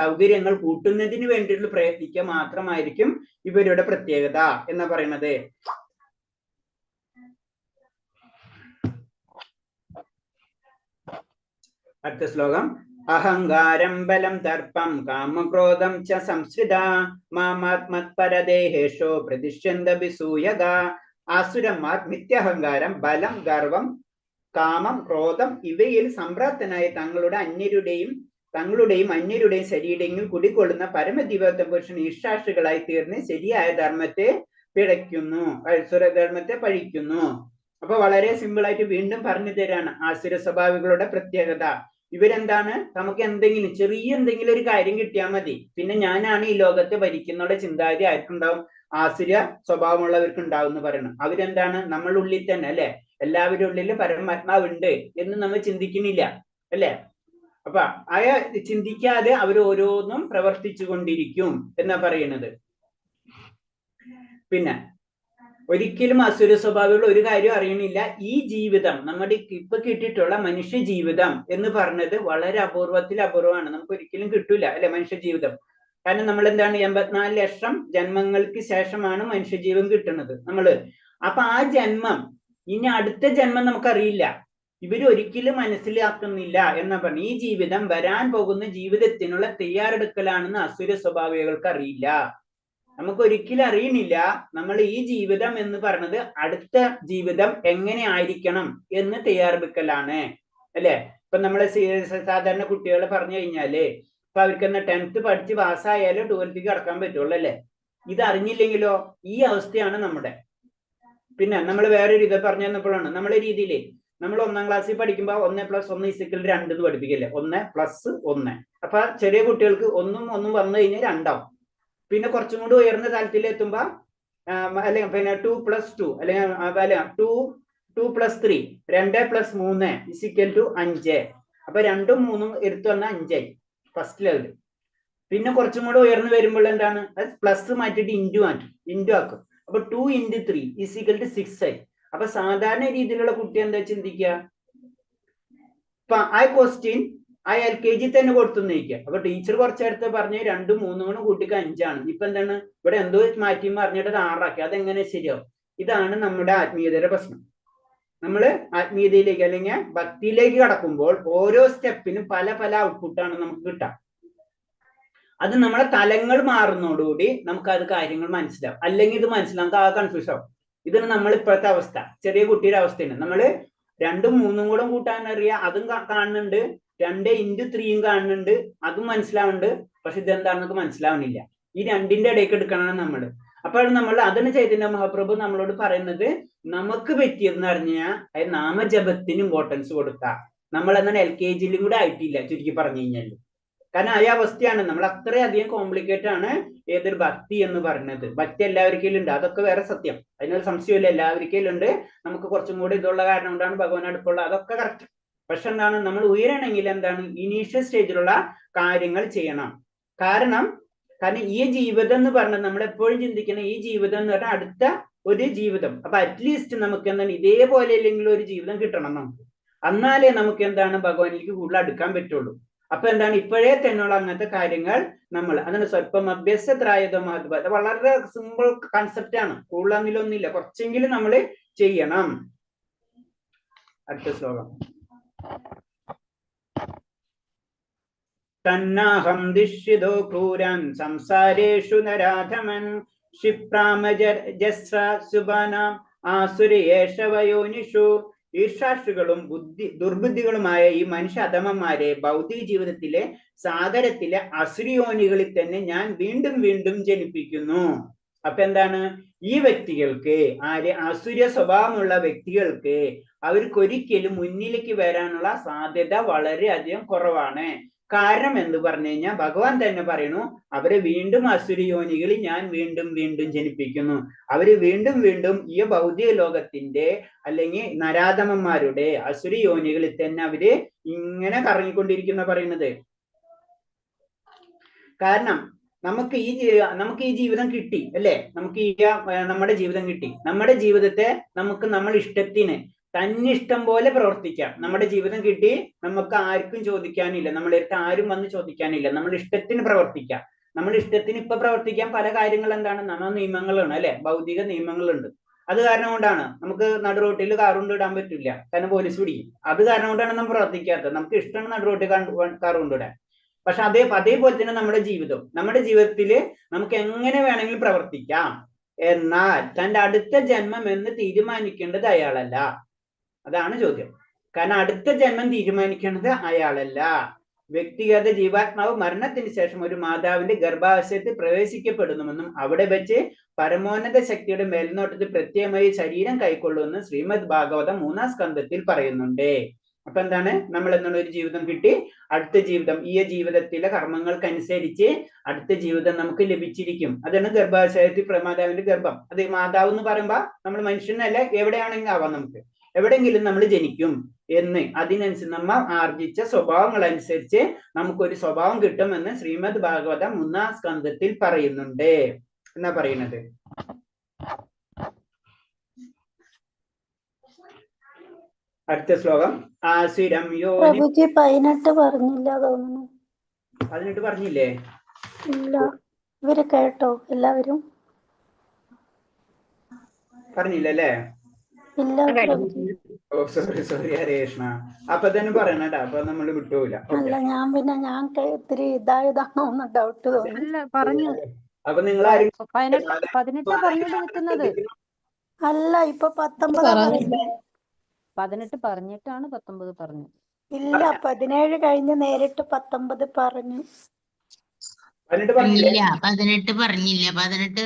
സൗകര്യങ്ങൾ കൂട്ടുന്നതിന് വേണ്ടിയിട്ട് പ്രയത്നിക്കുക മാത്രമായിരിക്കും ഇവരുടെ പ്രത്യേകത എന്ന് പറയുന്നത്. അടുത്ത ശ്ലോകം. അഹങ്കാരം ബലം ദർപ്പം കാമക്രോധം ച സംശ്രിത മാമാത്മത്പരദേഹേഷോ പ്രതിഷ്യന്തഭിസൂയക. ആസുരന്മാർ മിഥ്യഹങ്കാരം, ബലം, ഗർവം, കാമം, ക്രോധം ഇവയിൽ സംപ്രാപ്തനായ തങ്ങളുടെയും അന്യരുടെയും ശരീരങ്ങളിൽ കുടികൊള്ളുന്ന പരമദിവ്യത്വ പുരുഷൻ ഈർഷാക്ഷികളായി തീർന്ന് ശരിയായ ധർമ്മത്തെ പിഴയ്ക്കുന്നു, ധർമ്മത്തെ പഴിക്കുന്നു. അപ്പൊ വളരെ സിമ്പിൾ ആയിട്ട് വീണ്ടും പറഞ്ഞു തരാണ് ആസുര സ്വഭാവികളുടെ പ്രത്യേകത. ഇവരെന്താണ്? നമുക്ക് ചെറിയ എന്തെങ്കിലും ഒരു കാര്യം കിട്ടിയാൽ മതി, പിന്നെ ഞാനാണ് ഈ ലോകത്തെ ഭരിക്കുന്ന ചിന്താഗതി ആർക്കുണ്ടാവും? ആസുര സ്വഭാവമുള്ളവർക്ക് ഉണ്ടാവും എന്ന് പറയണം. അവരെന്താണ്? നമ്മളുടെ ഉള്ളിൽ തന്നെ അല്ലെ, എല്ലാവരുടെ ഉള്ളിൽ പരമാത്മാവുണ്ട് എന്ന് നമ്മൾ ചിന്തിക്കുന്നില്ല അല്ലെ. അപ്പൊ ചിന്തിക്കാതെ അവർ ഓരോന്നും പ്രവർത്തിച്ചു കൊണ്ടിരിക്കും എന്നാ പറയുന്നത്. പിന്നെ ഒരിക്കലും അസുര സ്വഭാവമുള്ള ഒരു കാര്യം അറിയണില്ല. ഈ ജീവിതം, നമ്മുടെ ഇപ്പൊ കിട്ടിയിട്ടുള്ള മനുഷ്യ ജീവിതം എന്ന് പറഞ്ഞത് വളരെ അപൂർവമാണ്. നമുക്ക് ഒരിക്കലും കിട്ടൂല അല്ലെ മനുഷ്യ ജീവിതം. കാരണം നമ്മൾ എന്താണ്, 84 ലക്ഷം ജന്മങ്ങൾക്ക് ശേഷമാണ് മനുഷ്യജീവൻ കിട്ടുന്നത് നമ്മള്. അപ്പൊ ആ ജന്മം, ഇനി അടുത്ത ജന്മം നമുക്കറിയില്ല. ഇവര് ഒരിക്കലും മനസ്സിലാക്കുന്നില്ല എന്നാ പറഞ്ഞു. ഈ ജീവിതം വരാൻ പോകുന്ന ജീവിതത്തിനുള്ള തയ്യാറെടുക്കലാണെന്ന് അസുര സ്വഭാവികൾക്ക് അറിയില്ല. നമുക്ക് ഒരിക്കലും അറിയുന്നില്ല നമ്മൾ ഈ ജീവിതം എന്ന് പറഞ്ഞത് അടുത്ത ജീവിതം എങ്ങനെ ആയിരിക്കണം എന്ന് തയ്യാറെടുക്കലാണ് അല്ലെ. ഇപ്പൊ നമ്മളെ സാധാരണ കുട്ടികളെ പറഞ്ഞു കഴിഞ്ഞാല് ഇപ്പൊ അവർക്ക് 10th പഠിച്ച് പാസ്സായാലും 12th കടക്കാൻ പറ്റുള്ളൂ അല്ലെ. ഇത് അറിഞ്ഞില്ലെങ്കിലോ ഈ അവസ്ഥയാണ് നമ്മുടെ. പിന്നെ നമ്മൾ വേറൊരു ഇത് പറഞ്ഞു തന്നപ്പോഴാണ് നമ്മളെ രീതിയില് നമ്മൾ 1ാം ക്ലാസ്സിൽ പഠിക്കുമ്പോൾ 1+1 = 2 എന്ന് പഠിപ്പിക്കില്ലേ, 1+1. അപ്പൊ ചെറിയ കുട്ടികൾക്ക് ഒന്നും വന്നു കഴിഞ്ഞാൽ 2 ആവും. പിന്നെ കുറച്ചും കൂടി ഉയർന്ന തലത്തിൽ എത്തുമ്പോ അല്ലെങ്കിൽ പിന്നെ 2+2 അല്ലെങ്കിൽ 2+3 2+3 = 5. അപ്പൊ 2ഉം 3ഉം എടുത്തു വന്ന 5 ആയി ഫസ്റ്റ് ലെവൽ. പിന്നെ കുറച്ചും കൂടെ ഉയർന്നു വരുമ്പോൾ എന്താണ്, പ്ലസ് മാറ്റിയിട്ട് ഇൻറ്റു ആക്കും. അപ്പൊ 2 × 3 = 6 ആയി. അപ്പൊ സാധാരണ രീതിയിലുള്ള കുട്ടി എന്താ ചിന്തിക്കുക, ഇപ്പൊ ആ ക്വസ്റ്റ്യൻ LKG തന്നെ കൊടുത്തുന്നയിക്കുക. അപ്പൊ ടീച്ചർ കുറച്ചെടുത്ത് പറഞ്ഞ് 2ഉം 3ഉം കൂട്ടിക്ക് 5 ആണ്. ഇപ്പൊ എന്താണ്, ഇവിടെ എന്തോ മാറ്റി പറഞ്ഞിട്ട് 6 ആക്കി. അതെങ്ങനെ ശരിയാവും? ഇതാണ് നമ്മുടെ ആത്മീയതയുടെ പ്രശ്നം. നമ്മൾ ആത്മീയതയിലേക്ക് അല്ലെങ്കിൽ ഭക്തിയിലേക്ക് കടക്കുമ്പോൾ ഓരോ സ്റ്റെപ്പിനും പല ഔട്ട്പുട്ടാണ് നമുക്ക് കിട്ടുക. അത് നമ്മളെ തലങ്ങൾ മാറുന്നതോടുകൂടി നമുക്ക് അത് കാര്യങ്ങൾ മനസ്സിലാവും. അല്ലെങ്കിൽ ഇത് മനസ്സിലാവും, നമുക്ക് കൺഫ്യൂഷൻ ആവും. ഇതാണ് നമ്മൾ ഇപ്പോഴത്തെ അവസ്ഥ. ചെറിയ കുട്ടിയുടെ അവസ്ഥയാണ്. നമ്മള് 2ഉം 3ഉം കൂടെ കൂട്ടാൻ അറിയാം, അതും കാണുന്നുണ്ട്. 2 × 3 കാണുന്നുണ്ട്, അതും മനസ്സിലാവുന്നുണ്ട്. പക്ഷെ ഇതെന്താണെന്നൊക്കെ മനസ്സിലാവുന്നില്ല. ഈ 2ന്റെ ഇടയ്ക്ക് എടുക്കണം നമ്മള്. അപ്പോഴാണ് നമ്മൾ അതാണ് ചൈതന്യ മഹാപ്രഭു നമ്മളോട് പറയുന്നത്, നമുക്ക് പറ്റിയതെന്ന് പറഞ്ഞാൽ അത് നാമജപത്തിന് ഇമ്പോർട്ടൻസ് കൊടുക്കുക. നമ്മൾ എന്നാൽ LKG കൂടെ ആയിട്ടില്ല ചുരുക്കി പറഞ്ഞു കഴിഞ്ഞാൽ. കാരണം ആ അവസ്ഥയാണ്. നമ്മൾ അത്രയധികം കോംപ്ലിക്കേറ്റ് ആണ് ഏതൊരു ഭക്തി എന്ന് പറയുന്നത്. ഭക്തി എല്ലാവർക്കും ഉണ്ട്, അതൊക്കെ വേറെ സത്യം, അതിനൊരു സംശയമില്ല. എല്ലാവർക്കും ഉണ്ട്. നമുക്ക് കുറച്ചും കൂടി ഇതുള്ള കാരണം കൊണ്ടാണ് ഭഗവാൻ അടുപ്പുള്ള, അതൊക്കെ കറക്റ്റ്. പക്ഷെ എന്താണ്, നമ്മൾ ഉയരണമെങ്കിൽ എന്താണ്, ഇനീഷ്യൽ സ്റ്റേജിലുള്ള കാര്യങ്ങൾ ചെയ്യണം. കാരണം ഈ ജീവിതം എന്ന് പറഞ്ഞാൽ നമ്മൾ എപ്പോഴും ചിന്തിക്കണം, ഈ ജീവിതം എന്ന് പറഞ്ഞാൽ അടുത്ത ഒരു ജീവിതം. അപ്പൊ അറ്റ്ലീസ്റ്റ് നമുക്ക് എന്താണ് ഇതേപോലെ അല്ലെങ്കിൽ ഒരു ജീവിതം കിട്ടണം നമുക്ക്. എന്നാലേ നമുക്ക് എന്താണ് ഭഗവാനിലേക്ക് കൂടുതൽ അടുക്കാൻ പറ്റുള്ളൂ. അപ്പൊ എന്താണ്, ഇപ്പോഴേ തന്നെയുള്ള അങ്ങനത്തെ കാര്യങ്ങൾ നമ്മൾ അതാണ് സ്വല്പം അഭ്യസ്തരായതോ മഹത്വ. അത് വളരെ സിമ്പിൾ കൺസെപ്റ്റ് ആണ്, കൂടുതലൊന്നുമില്ല, കുറച്ചെങ്കിലും നമ്മൾ ചെയ്യണം. അടുത്ത ശ്ലോകം. തന്നാഹം ദിശ്യതോ ക്രൂരൻ സംസാരേഷു നരാധമൻ ക്ഷിപ്രാമജസ്ര സുബാനാം ആസുരയേഷവയോനിഷു. ഈർഷാക്ഷുകളും ദുർബുദ്ധികളുമായ ഈ മനുഷ്യ അധമന്മാരെ ഭൗതിക ജീവിതത്തിലെ സാഗരത്തിലെ അസുരയോനികളിൽ തന്നെ ഞാൻ വീണ്ടും ജനിപ്പിക്കുന്നു. അപ്പൊ എന്താണ്, ഈ വ്യക്തികൾക്ക് അസുര സ്വഭാവമുള്ള വ്യക്തികൾക്ക് അവർക്കൊരിക്കലും മുന്നിലേക്ക് വരാനുള്ള സാധ്യത വളരെയധികം കുറവാണ്. കാരണം എന്ന് പറഞ്ഞു കഴിഞ്ഞാൽ ഭഗവാൻ തന്നെ പറയുന്നു, അവരെ വീണ്ടും അസുരയോനികളിൽ ഞാൻ വീണ്ടും ജനിപ്പിക്കുന്നു. അവര് വീണ്ടും ഈ ഭൗതിക ലോകത്തിന്റെ അല്ലെങ്കിൽ നരാധമന്മാരുടെ അസുരയോനികളിൽ തന്നെ അവര് ഇങ്ങനെ കറങ്ങിക്കൊണ്ടിരിക്കുന്ന പറയുന്നത്. കാരണം നമുക്ക് ഈ ജീവിതം കിട്ടി അല്ലേ? നമുക്ക് നമ്മുടെ ജീവിതം കിട്ടി. നമ്മുടെ ജീവിതത്തെ നമുക്ക് നമ്മൾ ഇഷ്ടത്തിന് തന്നിഷ്ടം പോലെ പ്രവർത്തിക്കാം. നമ്മുടെ ജീവിതം കിട്ടി, നമുക്ക് ആർക്കും ചോദിക്കാനില്ല, നമ്മുടെ അടുത്ത് ആരും വന്ന് ചോദിക്കാനില്ല, നമ്മുടെ ഇഷ്ടത്തിന് പ്രവർത്തിക്കാം. നമ്മുടെ ഇഷ്ടത്തിന് ഇപ്പൊ പ്രവർത്തിക്കാൻ പല കാര്യങ്ങൾ എന്താണ്, നമ്മുടെ നിയമങ്ങളാണ് അല്ലെ, ഭൗതിക നിയമങ്ങളുണ്ട്. അത് കാരണം കൊണ്ടാണ് നമുക്ക് നടു റോട്ടിൽ കാർ കൊണ്ട് ഇടാൻ പറ്റില്ല, കാരണം പോലീസ് പിടിക്കും. അത് കാരണം കൊണ്ടാണ് നമ്മൾ പ്രവർത്തിക്കാത്തത്. നമുക്ക് ഇഷ്ടമാണ് നടു റോട്ടിൽ കാർ കൊണ്ടിടാൻ. പക്ഷെ അതേപോലെ തന്നെ നമ്മുടെ ജീവിതത്തിൽ നമുക്ക് എങ്ങനെ വേണമെങ്കിലും പ്രവർത്തിക്കാം. എന്നാൽ തന്റെ അടുത്ത ജന്മം എന്ന് തീരുമാനിക്കേണ്ടത് അയാളല്ല. അതാണ് ചോദ്യം. കാരണം അടുത്ത ജന്മം തീരുമാനിക്കേണ്ടത് അയാളല്ല. വ്യക്തിഗത ജീവാത്മാവ് മരണത്തിന് ശേഷം ഒരു മാതാവിന്റെ ഗർഭാശയത്തിൽ പ്രവേശിക്കപ്പെടുന്നുവെന്നും അവിടെ വെച്ച് പരമോന്നത ശക്തിയുടെ മേൽനോട്ടത്തിൽ പ്രത്യേകമായി ശരീരം കൈക്കൊള്ളുമെന്നും ശ്രീമദ് ഭാഗവതം 3-ാം സ്കന്ധത്തിൽ പറയുന്നുണ്ട്. അപ്പൊ എന്താണ്, നമ്മൾ എന്നുള്ള ഒരു ജീവിതം കിട്ടി, അടുത്ത ജീവിതം ഈ ജീവിതത്തിലെ കർമ്മങ്ങൾക്കനുസരിച്ച് അടുത്ത ജീവിതം നമുക്ക് ലഭിച്ചിരിക്കും. അതാണ് ഗർഭാശയത്തിൽ മാതാവിന്റെ ഗർഭം. അത് മാതാവ് എന്ന് പറയുമ്പോ നമ്മൾ മനുഷ്യനല്ല, എവിടെയാണെങ്കിലും ആവാം, നമുക്ക് എവിടെയെങ്കിലും നമ്മൾ ജനിക്കും എന്ന്. അതിനനുസരിച്ച് നമ്മൾ ആർജിച്ച സ്വഭാവങ്ങൾ അനുസരിച്ച് നമുക്കൊരു സ്വഭാവം കിട്ടുമെന്ന് ശ്രീമദ് ഭാഗവതം 3-ാം സ്കന്ധത്തിൽ പറയുന്നുണ്ട് എന്നാ പറയുന്നത്. അടുത്ത ശ്ലോകം. ആസുരം യോനി 18 പറഞ്ഞില്ല തോന്നുന്നു. 18 പറഞ്ഞില്ലേ? ഇല്ല, ഇവര് കേട്ടോ എല്ലാവരും? പറഞ്ഞില്ലല്ലേ? ഇല്ല പ്രഭുജി. ഓ സോറി ഹരേ കൃഷ്ണ. അപ്പൊ തന്നെ പറയണട്ടാ, അപ്പൊ നമ്മൾ വിട്ടുപോയില്ല. അല്ല, ഞാൻ ഇത്തിരി ഇതായതാണോ എന്ന് ഡൗട്ട് തോന്നി. അല്ല, പറഞ്ഞു. അപ്പൊ നിങ്ങൾ ആരും 18 പറഞ്ഞിട്ട് നിൽക്കുന്നത്. അല്ല, ഇപ്പൊ 19 പറഞ്ഞില്ലേ? 18 പറഞ്ഞിട്ടാണ് 19 പറഞ്ഞത്. ഇല്ല, 17 കഴിഞ്ഞ് നേരിട്ട് 19 പറഞ്ഞു. 18 പറഞ്ഞില്ലേ? ഇല്ല 18 പറഞ്ഞില്ല. 18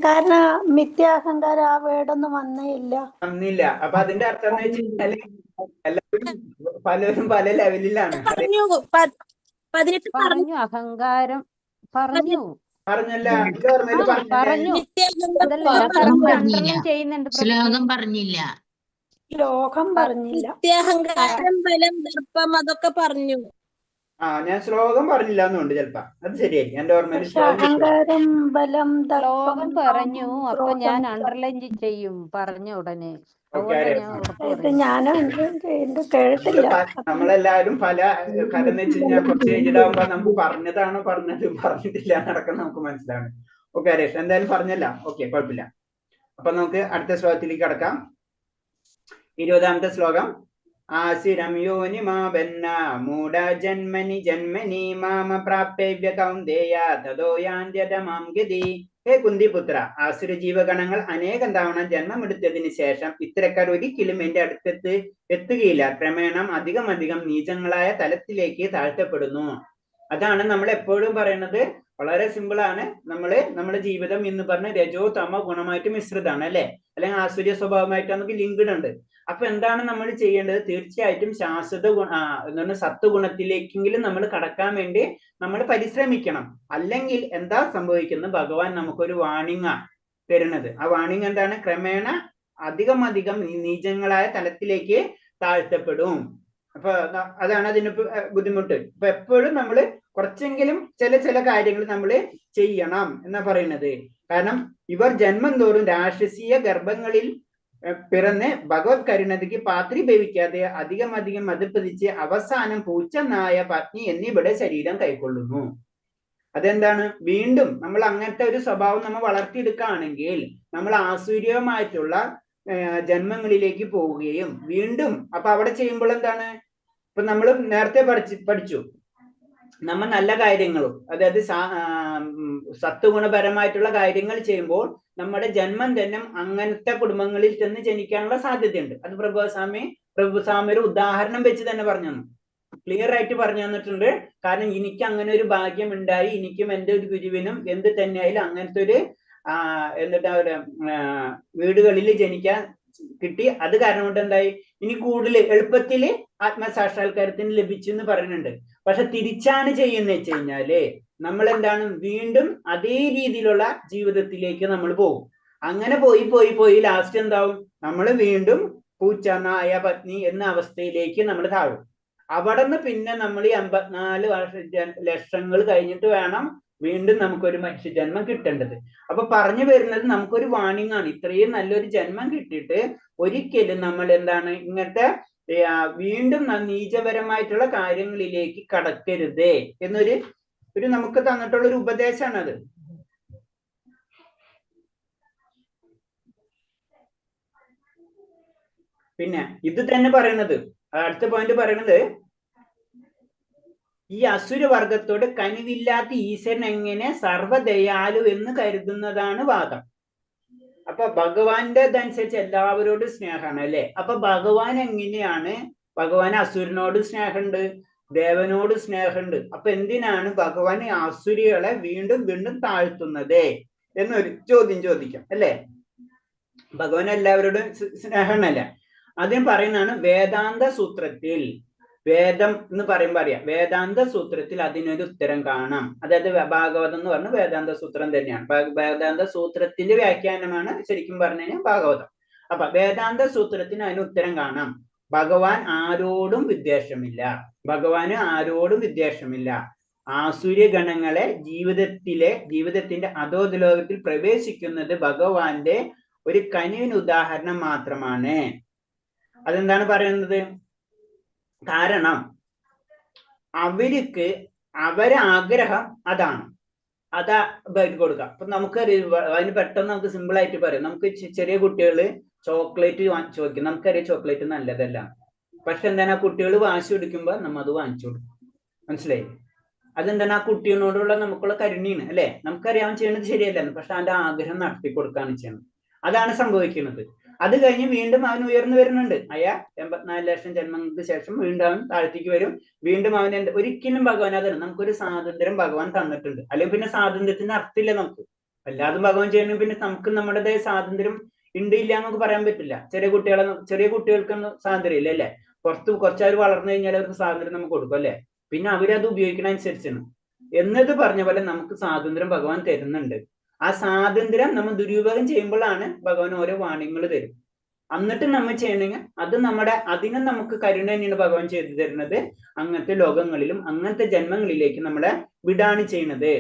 കാരണം മിഥ്യാഹങ്കാരം ആ വേർഡൊന്നും വന്നേ ഇല്ല. വന്നില്ല. അപ്പൊ അതിന്റെ അർത്ഥം എന്ന് വെച്ചാൽ എല്ലാവരും പലരും പല ലെവലിലാണ്. പറഞ്ഞു 18 പറഞ്ഞു അഹങ്കാരം പറഞ്ഞു. പറഞ്ഞല്ല, പറഞ്ഞു. ചെയ്യുന്നുണ്ട്. ശ്ലോകം പറഞ്ഞില്ല. ലോകം പറഞ്ഞില്ല. നിത്യാഹങ്കാരം, ബലം, ദർപ്പം അതൊക്കെ പറഞ്ഞു. ഞാൻ ശ്ലോകം പറഞ്ഞില്ല എന്നുണ്ട് ചിലപ്പോ. അത് ശരിയായി, എന്റെ ഓർമ്മയിൽ അഹങ്കാരം, ബലം, ശ്ലോകം പറഞ്ഞു. അപ്പൊ ഞാൻ അണ്ടർലൈൻ ചെയ്യും പറഞ്ഞ ഉടനെ. ഇത് ഞാനും കേട്ടില്ല. നമ്മളെല്ലാരും പല കാരണം വെച്ച് കഴിഞ്ഞാൽ കുറച്ച് കഴിഞ്ഞിട്ടാകുമ്പോ നമുക്ക് പറഞ്ഞതാണോ പറഞ്ഞിട്ടില്ല എന്നടക്കം നമുക്ക് മനസ്സിലാണ്. ഓക്കെ ഹരേഷ്, എന്തായാലും പറഞ്ഞല്ല, ഓക്കെ കുഴപ്പമില്ല. അപ്പൊ നമുക്ക് അടുത്ത ശ്ലോകത്തിലേക്ക് കടക്കാം. 20-ാമത്തെ ശ്ലോകം. ആസിരം യോനി മാവന്ന മൂഢ ജന്മനി ജന്മനി മാമ പ്രാപ്തവ്യ കൗന്ദേയ തതോ യാന്ത്യതമാം ഗതി. ഹേ കുന്തിപുത്ര, ആസുര ജീവഗണങ്ങൾ അനേകം തവണ ജന്മമെടുത്തതിന് ശേഷം ഇത്തരക്കാർ ഒരിക്കലും എന്റെ അടുത്തെത്ത് എത്തുകയില്ല. ക്രമേണ അധികം നീചങ്ങളായ തലത്തിലേക്ക് താഴ്ത്തപ്പെടുന്നു. അതാണ് നമ്മൾ എപ്പോഴും പറയുന്നത്. വളരെ സിമ്പിൾ ആണ്. നമ്മുടെ ജീവിതം എന്ന് പറഞ്ഞ രജോ തമോ ഗുണമായിട്ട് മിശ്രിതാണ് അല്ലെ, അല്ലെങ്കിൽ ആസുര്യ സ്വഭാവമായിട്ട് നമുക്ക് ലിങ്ക്ഡ് ഉണ്ട്. അപ്പൊ എന്താണ് നമ്മൾ ചെയ്യേണ്ടത്? തീർച്ചയായിട്ടും ശാശ്വത എന്താണ് സത്വഗുണത്തിലേക്കെങ്കിലും നമ്മൾ കടക്കാൻ വേണ്ടി നമ്മൾ പരിശ്രമിക്കണം. അല്ലെങ്കിൽ എന്താ സംഭവിക്കുന്നത്? ഭഗവാൻ നമുക്കൊരു വാണിംഗ് തരുന്നത്. ആ വാണിംഗ് എന്താണ്? ക്രമേണ അധികം നീചങ്ങളായ തലത്തിലേക്ക് താഴ്ത്തപ്പെടും. അപ്പൊ അതാണ് അതിന് ബുദ്ധിമുട്ട്. അപ്പൊ എപ്പോഴും നമ്മൾ കുറച്ചെങ്കിലും ചില കാര്യങ്ങൾ നമ്മൾ ചെയ്യണം എന്നാ പറയുന്നത്. കാരണം ഇവർ ജന്മം തോറും രാക്ഷസീയ ഗർഭങ്ങളിൽ പിറന്ന് ഭഗവത് കരുണതയ്ക്ക് പാത്രീഭവിക്കാതെ അധികം മതിപ്പതിച്ച് അവസാനം പൂച്ച, നായ, പത്നി എന്നിവയുടെ ശരീരം കൈക്കൊള്ളുന്നു. അതെന്താണ്? വീണ്ടും നമ്മൾ അങ്ങനത്തെ ഒരു സ്വഭാവം നമ്മൾ വളർത്തിയെടുക്കുകയാണെങ്കിൽ നമ്മൾ ആസുര്യമായിട്ടുള്ള ജന്മങ്ങളിലേക്ക് പോവുകയും വീണ്ടും അപ്പൊ അവിടെ ചെയ്യുമ്പോൾ എന്താണ്? ഇപ്പൊ നമ്മൾ നേരത്തെ പഠിച്ചു നമ്മൾ നല്ല കാര്യങ്ങളും അതായത് സത്വഗുണപരമായിട്ടുള്ള കാര്യങ്ങൾ ചെയ്യുമ്പോൾ നമ്മുടെ ജന്മം തന്നെ അങ്ങനത്തെ കുടുംബങ്ങളിൽ ചെന്ന് ജനിക്കാനുള്ള സാധ്യതയുണ്ട്. അത് പ്രഭുസ്വാമി ഒരു ഉദാഹരണം വെച്ച് തന്നെ പറഞ്ഞു ക്ലിയർ ആയിട്ട് പറഞ്ഞു തന്നിട്ടുണ്ട്. കാരണം എനിക്ക് അങ്ങനെ ഒരു ഭാഗ്യം ഉണ്ടായി, എനിക്കും എൻ്റെ ഒരു ഗുരുവിനും എന്ത് തന്നെയായാലും അങ്ങനത്തെ ഒരു എന്നിട്ട് വീടുകളിൽ ജനിക്കാൻ കിട്ടി. അത് കാരണം കൊണ്ട് എന്തായി, ഇനി കൂടുതൽ എളുപ്പത്തിൽ ആത്മസാക്ഷാത്കാരത്തിന് ലഭിച്ചു എന്ന് പറയുന്നുണ്ട്. പക്ഷെ തിരിച്ചാണ് ചെയ്യുന്നത് വെച്ച് കഴിഞ്ഞാല് നമ്മൾ എന്താണ്, വീണ്ടും അതേ രീതിയിലുള്ള ജീവിതത്തിലേക്ക് നമ്മൾ പോകും. അങ്ങനെ പോയി ലാസ്റ്റ് എന്താവും? നമ്മൾ വീണ്ടും പൂച്ച, നായ, പത്നി എന്ന അവസ്ഥയിലേക്ക് നമ്മൾ താഴും. അവിടെ നിന്ന് പിന്നെ നമ്മൾ ഈ 54 ലക്ഷങ്ങൾ കഴിഞ്ഞിട്ട് വേണം വീണ്ടും നമുക്കൊരു മനുഷ്യജന്മം കിട്ടേണ്ടത്. അപ്പൊ പറഞ്ഞു വരുന്നത് നമുക്കൊരു വാണിംഗ് ആണ്. ഇത്രയും നല്ലൊരു ജന്മം കിട്ടിയിട്ട് ഒരിക്കലും നമ്മൾ എന്താണ് ഇങ്ങനത്തെ വീണ്ടും നീചപരമായിട്ടുള്ള കാര്യങ്ങളിലേക്ക് കടക്കരുതേ എന്നൊരു നമുക്ക് തന്നിട്ടുള്ള ഒരു ഉപദേശമാണ് അത്. പിന്നെ ഇത് തന്നെ പറയണത് അടുത്ത പോയിന്റ് പറയണത്, ഈ അസുരവർഗത്തോട് കനിവില്ലാത്ത ഈശ്വരൻ എങ്ങനെ സർവദയാലു എന്ന് കരുതുന്നതാണ് വാദം. അപ്പൊ ഭഗവാന്റെ ഇതനുസരിച്ച് എല്ലാവരോടും സ്നേഹമാണ് അല്ലെ. അപ്പൊ ഭഗവാൻ എങ്ങനെയാണ്, ഭഗവാൻ അസുരനോട് സ്നേഹമുണ്ട്, ദേവനോട് സ്നേഹമുണ്ട്. അപ്പൊ എന്തിനാണ് ഭഗവാൻ അസുരികളെ വീണ്ടും വീണ്ടും താഴ്ത്തുന്നത് എന്നൊരു ചോദ്യം ചോദിക്കാം അല്ലെ. ഭഗവാൻ എല്ലാവരോടും സ്നേഹമല്ല. ആദ്യം പറയുന്നതാണ് വേദാന്ത സൂത്രത്തിൽ, വേദം എന്ന് പറയുമ്പോ അറിയാം, വേദാന്ത സൂത്രത്തിൽ അതിനൊരു ഉത്തരം കാണാം. അതായത് ഭാഗവതം എന്ന് പറഞ്ഞ വേദാന്ത സൂത്രം തന്നെയാണ്. വേദാന്ത സൂത്രത്തിന്റെ വ്യാഖ്യാനമാണ് ശരിക്കും പറഞ്ഞു കഴിഞ്ഞാൽ ഭാഗവതം. അപ്പൊ വേദാന്ത സൂത്രത്തിന് അതിന് ഉത്തരം കാണാം. ഭഗവാൻ ആരോടും വിദ്വേഷമില്ല, ഭഗവാന് ആരോടും വിദ്വേഷമില്ല. ആസുര്യഗണങ്ങളെ ജീവിതത്തിന്റെ അധോലോകത്തിൽ പ്രവേശിക്കുന്നത് ഭഗവാന്റെ ഒരു കനിവിന് ഉദാഹരണം മാത്രമാണ്. അതെന്താണ് പറയുന്നത്? കാരണം അവരെ ആഗ്രഹം അതാണ്, അതാ കൊടുക്കുക. അപ്പൊ നമുക്കറിയാം, അതിന് പെട്ടെന്ന് നമുക്ക് സിമ്പിൾ ആയിട്ട് പറയാം. നമുക്ക് ചെറിയ കുട്ടികള് ചോക്ലേറ്റ് ചോദിക്കും, നമുക്കറിയാം ചോക്ലേറ്റ് നല്ലതല്ല. പക്ഷെ എന്താണ്, ആ കുട്ടികൾ വാശി കൊടുക്കുമ്പോ നമ്മ അത് വാങ്ങിച്ചു കൊടുക്കും. മനസ്സിലായി? അതെന്താണ്, ആ കുട്ടിയോടുള്ള നമുക്കുള്ള കരുണയാണ് അല്ലെ. നമുക്കറിയാൻ ചെയ്യുന്നത് ശരിയല്ലെന്ന്, പക്ഷെ അവന്റെ ആഗ്രഹം നടത്തി കൊടുക്കുകയാണ് ചെയ്യുന്നത്. അതാണ് സംഭവിക്കുന്നത്. അത് കഴിഞ്ഞ് വീണ്ടും അവൻ ഉയർന്നു വരുന്നുണ്ട്. 84 ലക്ഷം ജന്മങ്ങൾക്ക് ശേഷം വീണ്ടും അവൻ താഴ്ത്തിക്ക് വരും. വീണ്ടും അവൻ ഒരിക്കലും ഭഗവാൻ അതാണ് നമുക്കൊരു സ്വാതന്ത്ര്യം ഭഗവാൻ തന്നിട്ടുണ്ട്. അല്ലെങ്കിൽ പിന്നെ സ്വാതന്ത്ര്യത്തിന് അർത്ഥമില്ല നമുക്ക്. എല്ലാതും ഭഗവാൻ ചെയ്യണം, പിന്നെ നമുക്ക് നമ്മുടേതായ സ്വാതന്ത്ര്യം ഉണ്ട് ഇല്ല എന്നൊക്കെ പറയാൻ പറ്റില്ല. ചെറിയ കുട്ടികൾക്കൊന്നും സ്വാതന്ത്ര്യം ഇല്ല അല്ലെ. കുറച്ചവർ വളർന്നു കഴിഞ്ഞാൽ അവർക്ക് സ്വാതന്ത്ര്യം നമുക്ക് കൊടുക്കും അല്ലെ. പിന്നെ അവരത് ഉപയോഗിക്കണ അനുസരിച്ചാണ്. എന്നത് പറഞ്ഞ പോലെ നമുക്ക് സ്വാതന്ത്ര്യം ഭഗവാൻ തരുന്നുണ്ട്. ആ സ്വാതന്ത്ര്യം നമ്മൾ ദുരുപയോഗം ചെയ്യുമ്പോഴാണ് ഭഗവാൻ ഓരോ വാണിങ്ങൾ തരും. എന്നിട്ട് നമ്മൾ ചെയ്യണമെങ്കിൽ അതിന് നമുക്ക് കരുണ തന്നെയാണ് ഭഗവാൻ ചെയ്തു തരുന്നത്. അങ്ങനത്തെ ലോകങ്ങളിലും അങ്ങനത്തെ ജന്മങ്ങളിലേക്ക് നമ്മളെ വിടാണ് ചെയ്യുന്നത്.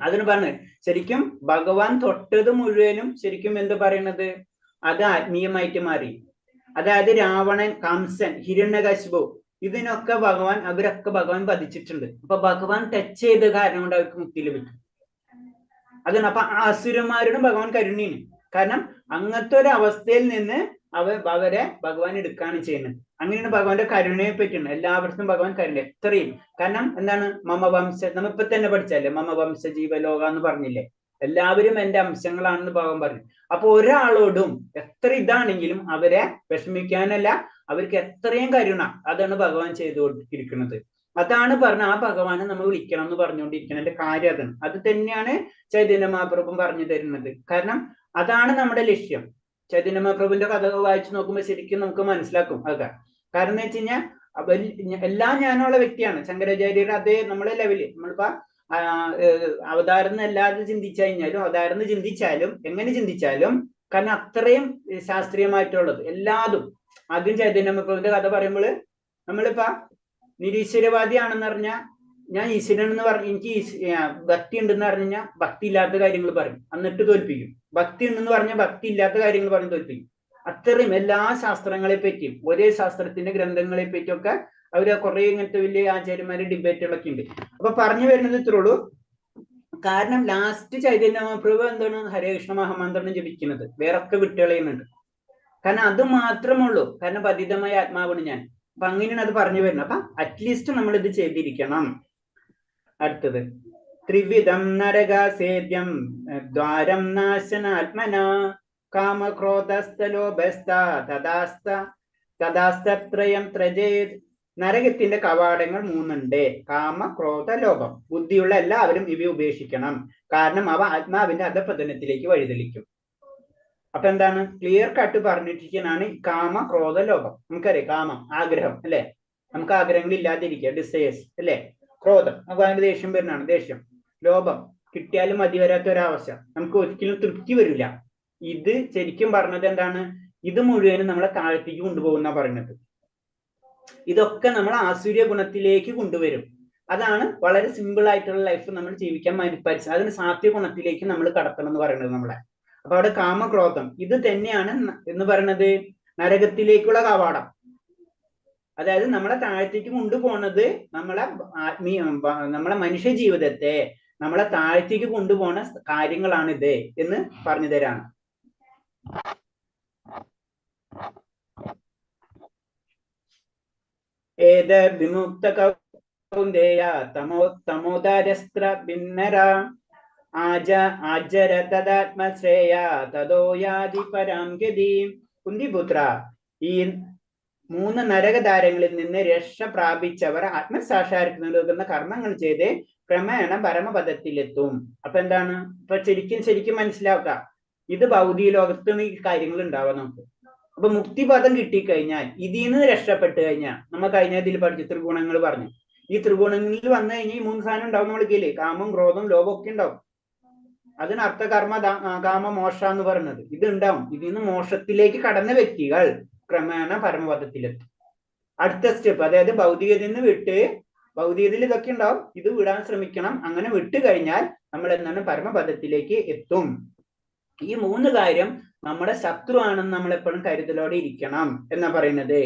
അതിന് പറഞ്ഞത് ശരിക്കും ഭഗവാൻ തൊട്ടത് മുഴുവനും ശരിക്കും എന്ത് പറയണത്, അത് ആത്മീയമായിട്ട് മാറി. അതായത് രാവണൻ, കംസൻ, ഹിരണ്യകശിപു, ഇതിനൊക്കെ അവരൊക്കെ ഭഗവാൻ വധിച്ചിട്ടുണ്ട്. അപ്പൊ ഭഗവാൻ ടച്ച് ചെയ്ത കാരണം കൊണ്ട് അവർക്ക് മുക്തി ലഭിക്കും. അതാണ്. അപ്പൊ ആ അസുരന്മാരോടും ഭഗവാൻ കരുണയാണ്. കാരണം അങ്ങനത്തെ ഒരു അവസ്ഥയിൽ നിന്ന് അവരെ ഭഗവാൻ എടുക്കുകയാണ് ചെയ്യുന്നത്. അങ്ങനെയാണ് ഭഗവാന്റെ കരുണയെ പറ്റിയാണ്. എല്ലാവർക്കും ഭഗവാൻ കരുണ എത്രയും. കാരണം എന്താണ്, മമവംശ, നമ്മിപ്പൊ തന്നെ പഠിച്ചല്ലേ, മമവംശ ജീവലോക എന്ന് പറഞ്ഞില്ലേ, എല്ലാവരും എന്റെ അംശങ്ങളാണെന്ന് ഭഗവാൻ പറഞ്ഞു. അപ്പൊ ഒരാളോടും എത്ര ഇതാണെങ്കിലും അവരെ വിഷമിക്കാനല്ല, അവർക്ക് എത്രയും കരുണ, അതാണ് ഭഗവാൻ ചെയ്തുകൊണ്ടിരിക്കുന്നത്. അതാണ് പറഞ്ഞ ആ ഭഗവാനെ നമ്മൾ വിളിക്കണം എന്ന് പറഞ്ഞുകൊണ്ടിരിക്കുന്നതിന്റെ കാര്യം അതാണ്. അത് തന്നെയാണ് ചൈതന്യ മഹാപ്രഭു പറഞ്ഞു തരുന്നത്. കാരണം അതാണ് നമ്മുടെ ലക്ഷ്യം. ചൈതന്യ മഹാപ്രഭുവിന്റെ കഥ വായിച്ചു നോക്കുമ്പോൾ ശരിക്കും നമുക്ക് മനസ്സിലാക്കും അതൊക്കെ. കാരണം എന്ന് വെച്ച് കഴിഞ്ഞാൽ എല്ലാം ഞാനുള്ള വ്യക്തിയാണ്. ശങ്കരാചാര്യരുടെ അതേ നമ്മളെ ലെവല്, നമ്മളിപ്പോ അവതാരം അല്ലാതെ ചിന്തിച്ചു കഴിഞ്ഞാലും, അവതാരം ചിന്തിച്ചാലും, എങ്ങനെ ചിന്തിച്ചാലും, കാരണം അത്രയും ശാസ്ത്രീയമായിട്ടുള്ളത് എല്ലാതും. ആദ്യം ചൈതന്യ മഹാപ്രഭുവിന്റെ കഥ പറയുമ്പോൾ നമ്മളിപ്പോ നിരീശ്വരവാദിയാണെന്ന് പറഞ്ഞാൽ, ഞാൻ ഈശ്വരൻ എന്ന് എനിക്ക് ഭക്തി ഉണ്ടെന്ന് പറഞ്ഞു കഴിഞ്ഞാൽ ഭക്തി ഇല്ലാത്ത കാര്യങ്ങൾ പറയും, എന്നിട്ട് തോൽപ്പിക്കും. ഭക്തി ഉണ്ടെന്ന് പറഞ്ഞാൽ ഭക്തി ഇല്ലാത്ത കാര്യങ്ങൾ പറഞ്ഞ് തോൽപ്പിക്കും. അത്രയും എല്ലാ ശാസ്ത്രങ്ങളെ പറ്റിയും, ഒരേ ശാസ്ത്രത്തിന്റെ ഗ്രന്ഥങ്ങളെ പറ്റിയൊക്കെ അവര് കുറെ ഇങ്ങനത്തെ വലിയ ആചാര്യന്മാരുടെ ഡിബേറ്റുകളൊക്കെ ഉണ്ട്. അപ്പൊ പറഞ്ഞു വരുന്നത് ഇത്രേ ഉള്ളൂ. കാരണം ലാസ്റ്റ് ചൈതന്യ മഹാപ്രഭു എന്താണ് ഹരേ കൃഷ്ണ മഹാമന്ത്രം ജപിക്കുന്നത്, വേറൊക്കെ വിട്ടുകളയുന്നുണ്ട്. കാരണം അത് മാത്രമുള്ളൂ. കാരണം പതിതമായ ആത്മാവാണ് ഞാൻ. അപ്പൊ അങ്ങനെയാണ് അത് പറഞ്ഞു വരുന്നത്. അപ്പൊ അറ്റ്ലീസ്റ്റ് നമ്മൾ ഇത് ചെയ്തിരിക്കണം. അടുത്തത് ത്രിവിധം നരകാസേദ്യം ദ്വാരം നാശനാത്മന കാമക്രോധസ്ഥലോഭസ്ഥ തഥാസ്ത്രയം ത്രജേത്. നരകത്തിന്റെ കവാടങ്ങൾ 3 ഉണ്ട്. കാമ, ക്രോധ, ലോഭം. ബുദ്ധിയുള്ള എല്ലാവരും ഇവ ഉപേക്ഷിക്കണം. കാരണം അവ ആത്മാവിന്റെ അധപതനത്തിലേക്ക് വഴിതെളിക്കും. അപ്പൊ എന്താണ്, ക്ലിയർ കട്ട് പറഞ്ഞിരിക്കുന്നതാണ് കാമ, ക്രോധ, ലോഭം. നമുക്കറിയാം കാമം, ആഗ്രഹം അല്ലെ. നമുക്ക് ആഗ്രഹങ്ങൾ ഇല്ലാതിരിക്കുക, ഡിസയേഴ്സ് അല്ലെ. ക്രോധം, നമുക്ക് അതിന്റെ ദേഷ്യം വരുന്നതാണ്, ദേഷ്യം. ലോഭം, കിട്ടിയാലും മതി വരാത്ത ഒരവസ്ഥ, നമുക്ക് ഒരിക്കലും തൃപ്തി വരില്ല. ഇത് ശരിക്കും പറഞ്ഞത് എന്താണ്, ഇത് മുഴുവനും നമ്മളെ താഴ്ത്തേക്ക് കൊണ്ടുപോകുന്ന പറയുന്നത്. ഇതൊക്കെ നമ്മൾ ആസുര്യ ഗുണത്തിലേക്ക് കൊണ്ടുവരും. അതാണ് വളരെ സിമ്പിൾ ആയിട്ടുള്ള ലൈഫ് നമ്മൾ ജീവിക്കാൻ പരിശ്രമിക്കുക. അതിന് സാത്വിക ഗുണത്തിലേക്ക് നമ്മൾ കടത്തണം എന്ന് പറയുന്നത് നമ്മളെ. അപ്പൊ അവിടെ കാമക്രോധം ഇത് തന്നെയാണ് എന്ന് പറയുന്നത് നരകത്തിലേക്കുള്ള കവാടം. അതായത് നമ്മളെ താഴത്തേക്ക് കൊണ്ടുപോകുന്നത് നമ്മളെ മനുഷ്യ ജീവിതത്തെ നമ്മളെ താഴത്തേക്ക് കൊണ്ടുപോകുന്ന കാര്യങ്ങളാണിത് എന്ന് പറഞ്ഞു തരാണ്. ഏത വിമുക്ത കൗന്ദേയ തമോദാരസ്ത്ര ഭിന്നര ആചര തദാത്മശ്രേയ തദോ യാതി പരാം ഗതി. കുന്തിപുത്ര, ഈ 3 നരകധാരങ്ങളിൽ നിന്ന് രക്ഷ പ്രാപിച്ചവർ ആത്മസാക്ഷാത്കാരത്തിന് നൽകുന്ന കർമ്മങ്ങൾ ചെയ്ത് ക്രമേണ പരമപദത്തിലെത്തും. അപ്പൊ എന്താണ് ഇപ്പൊ ശരിക്കും മനസ്സിലാക്കുക, ഇത് ഭൗതിക ലോകത്താണ് ഈ കാര്യങ്ങൾ ഉണ്ടാവുക നമുക്ക്. അപ്പൊ മുക്തിപദം കിട്ടിക്കഴിഞ്ഞാൽ ഇതിൽ നിന്ന് രക്ഷപ്പെട്ട് കഴിഞ്ഞാൽ നമ്മൾ കഴിഞ്ഞ ഇതിൽ പഠിച്ച ത്രിഗുണങ്ങൾ പറഞ്ഞു. ഈ ത്രിഗുണങ്ങളിൽ വന്നു കഴിഞ്ഞാൽ ഈ 3 സാധനം ഉണ്ടാവും നമ്മൾക്കില്ലേ, കാമം ക്രോധം ലോഭം ഒക്കെ ഉണ്ടാവും. അതിന് അർത്ഥകർമ്മ കാമ മോക്ഷ എന്ന് പറയുന്നത് ഇത് ഉണ്ടാവും. ഇതിൽ നിന്ന് മോക്ഷത്തിലേക്ക് കടന്ന വ്യക്തികൾ ക്രമേണ പരമപദത്തിലെത്തും. അടുത്ത സ്റ്റെപ്പ്, അതായത് ഭൗതികതയിൽ നിന്ന് വിട്ട്, ഭൗതികതയിൽ ഇതൊക്കെ ഉണ്ടാവും, ഇത് വിടാൻ ശ്രമിക്കണം. അങ്ങനെ വിട്ട് കഴിഞ്ഞാൽ നമ്മൾ എന്താണ് പരമപദത്തിലേക്ക് എത്തും. ഈ 3 കാര്യം നമ്മുടെ ശത്രു ആണെന്ന് നമ്മൾ എപ്പോഴും കരുതലോടെ ഇരിക്കണം എന്നാ പറയുന്നത്.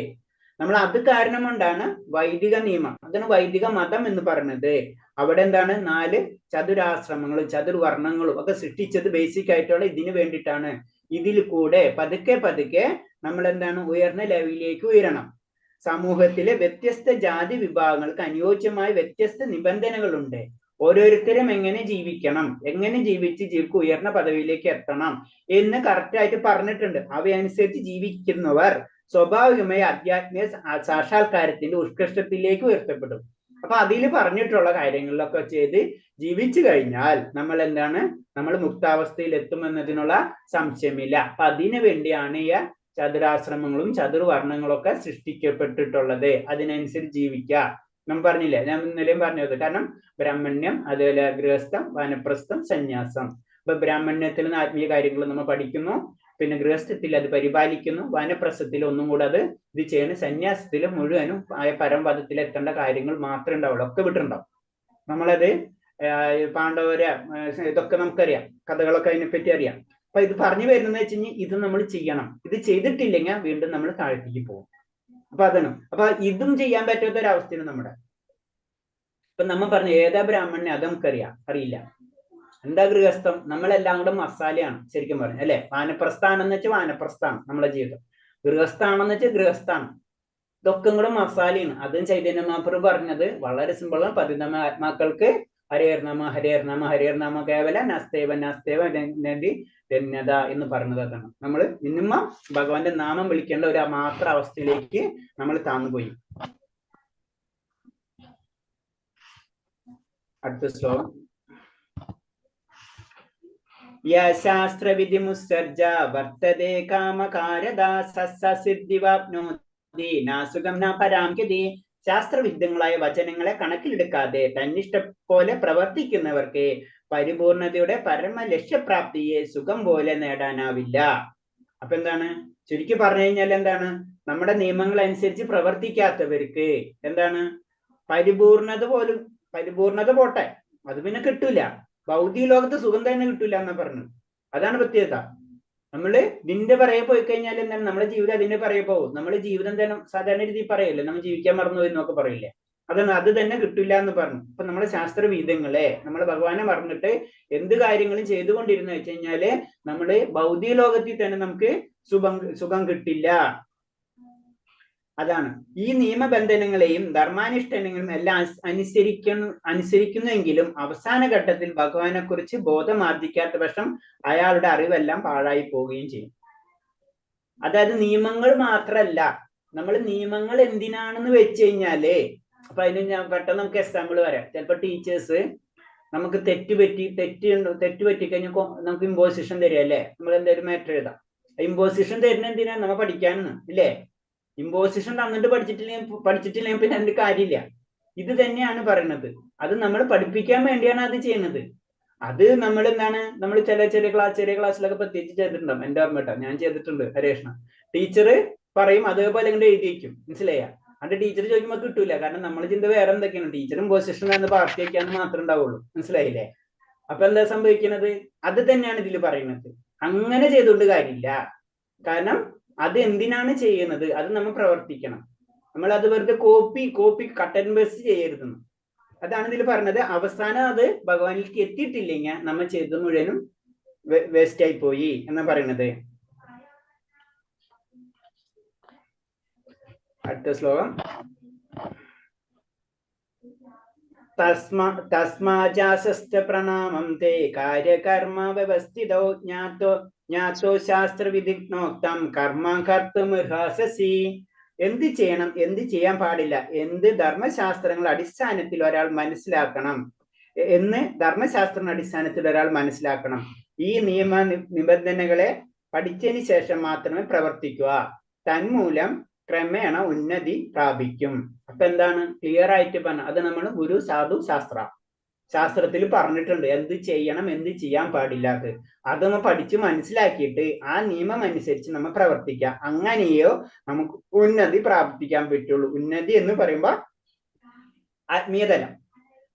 നമ്മൾ അത് കാരണം കൊണ്ടാണ് വൈദിക നിയമം, അതാണ് വൈദിക മതം എന്ന് പറയുന്നത്. അവിടെ എന്താണ് 4 ചതുരാശ്രമങ്ങളും ചതുർവർണ്ണങ്ങളും ഒക്കെ സൃഷ്ടിച്ചത് ബേസിക് ആയിട്ടുള്ള ഇതിന് വേണ്ടിയിട്ടാണ്. ഇതിൽ കൂടെ പതുക്കെ നമ്മൾ എന്താണ് ഉയർന്ന ലെവലിലേക്ക് ഉയരണം. സമൂഹത്തിലെ വ്യത്യസ്ത ജാതി വിഭാഗങ്ങൾക്ക് അനുയോജ്യമായ വ്യത്യസ്ത നിബന്ധനകളുണ്ട്. ഓരോരുത്തരും എങ്ങനെ ജീവിക്കണം, എങ്ങനെ ജീവിക്ക് ഉയർന്ന പദവിയിലേക്ക് എത്തണം എന്ന് കറക്റ്റായിട്ട് പറഞ്ഞിട്ടുണ്ട്. അവയനുസരിച്ച് ജീവിക്കുന്നവർ സ്വാഭാവികമായി ആധ്യാത്മിക സാക്ഷാത്കാരത്തിന്റെ ഉത്കൃഷ്ടത്തിലേക്ക് ഉയർത്തപ്പെടും. അപ്പൊ അതിൽ പറഞ്ഞിട്ടുള്ള കാര്യങ്ങളിലൊക്കെ ചെയ്ത് ജീവിച്ചു കഴിഞ്ഞാൽ നമ്മൾ എന്താണ് നമ്മൾ മുക്താവസ്ഥയിൽ എത്തുമെന്നതിനുള്ള സംശയമില്ല. അപ്പൊ അതിനു വേണ്ടിയാണ് ഈ ചതുരാശ്രമങ്ങളും ചതുർവർണ്ണങ്ങളും ഒക്കെ സൃഷ്ടിക്കപ്പെട്ടിട്ടുള്ളത്. അതിനനുസരിച്ച് ജീവിക്കുക. നമ്മൾ പറഞ്ഞില്ലേ, ഞാൻ ഇന്നലെയും പറഞ്ഞത്. കാരണം ബ്രാഹ്മണ്യം, അതുപോലെ ഗൃഹസ്ഥം, വാനപ്രസ്ഥം, സന്യാസം. ഇപ്പൊ ബ്രാഹ്മണ്യത്തിൽ നിന്ന് ആത്മീയ കാര്യങ്ങൾ നമ്മൾ പഠിക്കുന്നു, പിന്നെ ഗൃഹസ്ഥത്തിൽ അത് പരിപാലിക്കുന്നു, വാനപ്രസ്ഥത്തിൽ ഒന്നും കൂടെ അത് ഇത് ചെയ്യണം, സന്യാസത്തിൽ മുഴുവനും പരമപദത്തിൽ എത്തേണ്ട കാര്യങ്ങൾ മാത്രമേ ഉണ്ടാവുള്ളൂ. ഒക്കെ വിട്ടിട്ടുണ്ടാവും. നമ്മളത് പാണ്ഡവരെ ഇതൊക്കെ നമുക്കറിയാം, കഥകളൊക്കെ അതിനെപ്പറ്റി അറിയാം. അപ്പൊ ഇത് പറഞ്ഞു വരുന്നത് വെച്ച് കഴിഞ്ഞാൽ ഇത് നമ്മൾ ചെയ്യണം. ഇത് ചെയ്തിട്ടില്ലെങ്കിൽ വീണ്ടും നമ്മൾ താഴ്ത്തേക്ക് പോകും. അപ്പൊ അതാണ്. അപ്പൊ ഇതും ചെയ്യാൻ പറ്റാത്ത ഒരവസ്ഥയാണ് നമ്മുടെ. ഇപ്പൊ നമ്മൾ പറഞ്ഞു ഏതാ ബ്രാഹ്മണ്യം അത് നമുക്കറിയാം, അറിയില്ല. എന്താ ഗൃഹസ്ഥം, നമ്മളെല്ലാം കൂടെ മസാലയാണ് ശരിക്കും പറഞ്ഞു അല്ലെ. വാനപ്രസ്ഥാനം വെച്ചാൽ വാനപ്രസ്ഥാനം നമ്മളെ ജീവിതം, ഗൃഹസ്ഥാണെന്ന് വെച്ചാൽ ഗൃഹസ്ഥാനം. ഇതൊക്കെ കൂടെ മസാലയാണ്. അതും ചൈതന്യ മഹാപ്രഭു പറഞ്ഞത് വളരെ സിമ്പിളാണ്. പതിതമ ആത്മാക്കൾക്ക് ഹരേർനാമ ഹരേർനാമ ഹരേർനാമ കേവല നാസ്തേവ നാസ്തേവ ധന്യത എന്ന് പറഞ്ഞത് അതാണ്. നമ്മൾ മിനിമം ഭഗവാന്റെ നാമം വിളിക്കേണ്ട ഒരു മാത്ര അവസ്ഥയിലേക്ക് നമ്മൾ താന്നുപോയി. അടുത്ത ശ്ലോകം. യശാസ്ത്രവിധി മുസ്സർജ വർത്തതേ കാമകാരദാ സസ്സിദ്ധിവാപ്നോതി നാസുഖം ന പരാം ഗതി. ശാസ്ത്രവിദ്യങ്ങളായ വചനങ്ങളെ കണക്കിലെടുക്കാതെ തന്നിഷ്ട പോലെ പ്രവർത്തിക്കുന്നവർക്ക് പരിപൂർണതയുടെ പരമ ലക്ഷ്യപ്രാപ്തിയെ സുഖം പോലെ നേടാനാവില്ല. അപ്പൊ എന്താണ് ചുരുക്കി പറഞ്ഞു കഴിഞ്ഞാൽ എന്താണ്, നമ്മുടെ നിയമങ്ങൾ അനുസരിച്ച് പ്രവർത്തിക്കാത്തവർക്ക് എന്താണ് പരിപൂർണത പോട്ടെ, അത് പിന്നെ കിട്ടൂല. ഭൗതിക ലോകത്ത് സുഖം തന്നെ കിട്ടൂല എന്നാ പറഞ്ഞു. അതാണ് പ്രത്യേകത. നമ്മള് ഇതിന്റെ പറയെ പോയി കഴിഞ്ഞാൽ എന്താണ് നമ്മുടെ ജീവിതം അതിന്റെ പറയെ പോകും. നമ്മുടെ ജീവിതം തന്നെ സാധാരണ രീതിയിൽ പറയല്ലേ, നമ്മൾ ജീവിക്കാൻ മറന്നു എന്നൊക്കെ പറയില്ലേ, അതാണ് അത് തന്നെ കിട്ടില്ല എന്ന് പറഞ്ഞു. അപ്പൊ നമ്മളെ ശാസ്ത്രവിധങ്ങളെ നമ്മളെ ഭഗവാനെ മറന്നിട്ട് എന്ത് കാര്യങ്ങളും ചെയ്തുകൊണ്ടിരുന്ന വെച്ച് കഴിഞ്ഞാല് നമ്മള് ഭൗതിക ലോകത്തിൽ തന്നെ നമുക്ക് സുഖം കിട്ടില്ല. അതാണ് ഈ നിയമബന്ധനങ്ങളെയും ധർമാനുഷ്ഠാനങ്ങളും എല്ലാം അനുസരിക്കുന്നെങ്കിലും അവസാന ഘട്ടത്തിൽ ഭഗവാനെ കുറിച്ച് ബോധമാർജിക്കാത്ത പക്ഷം അയാളുടെ അറിവെല്ലാം പാഴായി പോവുകയും ചെയ്യും. അതായത് നിയമങ്ങൾ മാത്രല്ല, നമ്മൾ നിയമങ്ങൾ എന്തിനാണെന്ന് വെച്ച് കഴിഞ്ഞാല്, അപ്പൊ അതിന് ഞാൻ പെട്ടെന്ന് നമുക്ക് എക്സാമ്പിൾ വരാം. ചിലപ്പോ ടീച്ചേഴ്സ് നമുക്ക് തെറ്റ് പറ്റിക്കഴിഞ്ഞാൽ നമുക്ക് ഇമ്പോസിഷൻ തരിക അല്ലേ, നമ്മൾ എന്തായാലും മാറ്റർ എഴുതാം. ഇമ്പോസിഷൻ തരുന്ന എന്തിനാ, നമ്മൾ പഠിക്കാനെന്ന് ഇല്ലേ. ഇമ്പോസിഷൻ തന്നിട്ട് പഠിച്ചിട്ടില്ലെങ്കിൽ പിന്നെ അതിന്റെ കാര്യമില്ല. ഇത് തന്നെയാണ് പറയുന്നത്. അത് നമ്മൾ പഠിപ്പിക്കാൻ വേണ്ടിയാണ് അത് ചെയ്യുന്നത്. അത് നമ്മൾ എന്താണ്, നമ്മൾ ചെറിയ ക്ലാസ്സിലൊക്കെ പ്രത്യേകിച്ച് ചെയ്തിട്ടുണ്ടാവും. എന്റെ ഓർമ്മ കേട്ടോ, ഞാൻ ചെയ്തിട്ടുണ്ട്. ഹരേഷ്ണ ടീച്ചർ പറയും അതേപോലെ ഇങ്ങനെ എഴുതി വയ്ക്കും, മനസ്സിലായ. അത് ടീച്ചർ ചോദിക്കുമ്പോൾ കിട്ടൂല. കാരണം നമ്മൾ ചിന്ത വേറെ എന്തൊക്കെയാണ്, ടീച്ചറും പൊസിഷനിലാണ് പാർട്ടി വയ്ക്കാന്ന് മാത്രമേ ഉണ്ടാവുള്ളൂ. മനസ്സിലായില്ലേ? അപ്പൊ എന്താ സംഭവിക്കുന്നത്? അത് തന്നെയാണ് ഇതിൽ പറയുന്നത്. അങ്ങനെ ചെയ്തുകൊണ്ട് കാര്യമില്ല. കാരണം അത് എന്തിനാണ് ചെയ്യുന്നത്, അത് നമ്മൾ പ്രവർത്തിക്കണം. നമ്മൾ അത് വെറുതെ കോപ്പി കട്ട് ആൻഡ് പേസ്റ്റ് ചെയ്യരുതെന്ന്. അതാണ് ഇതിൽ പറഞ്ഞത്. അവസാനം അത് ഭഗവാനിലേക്ക് എത്തിയിട്ടില്ലെങ്കിൽ നമ്മൾ ചെയ്തത് മുഴുവനും വേസ്റ്റ് ആയി പോയി എന്നാ പറയുന്നത്. അടുത്ത ശ്ലോകം. തസ്മാജാസസ്ത പ്രണാമം തേ കാര്യകർമ്മ വ്യവസ്ഥിതോ ജ്ഞാതോ ശാസ്ത്രവിധിജ്ഞോക്തം കർമ്മ കർത്തുമുർഹാസസി. എന്ത് ചെയ്യണം, എന്ത് ചെയ്യാൻ പാടില്ല, എന്ത് ധർമ്മശാസ്ത്രങ്ങളുടെ അടിസ്ഥാനത്തിൽ ഒരാൾ മനസ്സിലാക്കണം എന്ന് ധർമ്മശാസ്ത്ര അടിസ്ഥാനത്തിൽ ഒരാൾ മനസ്സിലാക്കണം. ഈ നിയമ നിബന്ധനകളെ പഠിച്ചതിന് ശേഷം മാത്രമേ പ്രവർത്തിക്കുക. തന്മൂലം ക്രമേണ ഉന്നതി പ്രാപിക്കും. അപ്പൊ എന്താണ് ക്ലിയർ ആയിട്ട് പറഞ്ഞ അത് നമ്മൾ ഗുരു സാധു ശാസ്ത്രത്തിൽ പറഞ്ഞിട്ടുണ്ട് എന്ത് ചെയ്യണം, എന്ത് ചെയ്യാൻ പാടില്ലാത്തത്. അത് നമ്മൾ പഠിച്ച് മനസ്സിലാക്കിയിട്ട് ആ നിയമം അനുസരിച്ച് നമ്മൾ പ്രവർത്തിക്കുക. അങ്ങനെയോ നമുക്ക് ഉന്നതി പ്രാപിക്കാൻ പറ്റുള്ളൂ. ഉന്നതി എന്ന് പറയുമ്പോൾ ആത്മീയതലം.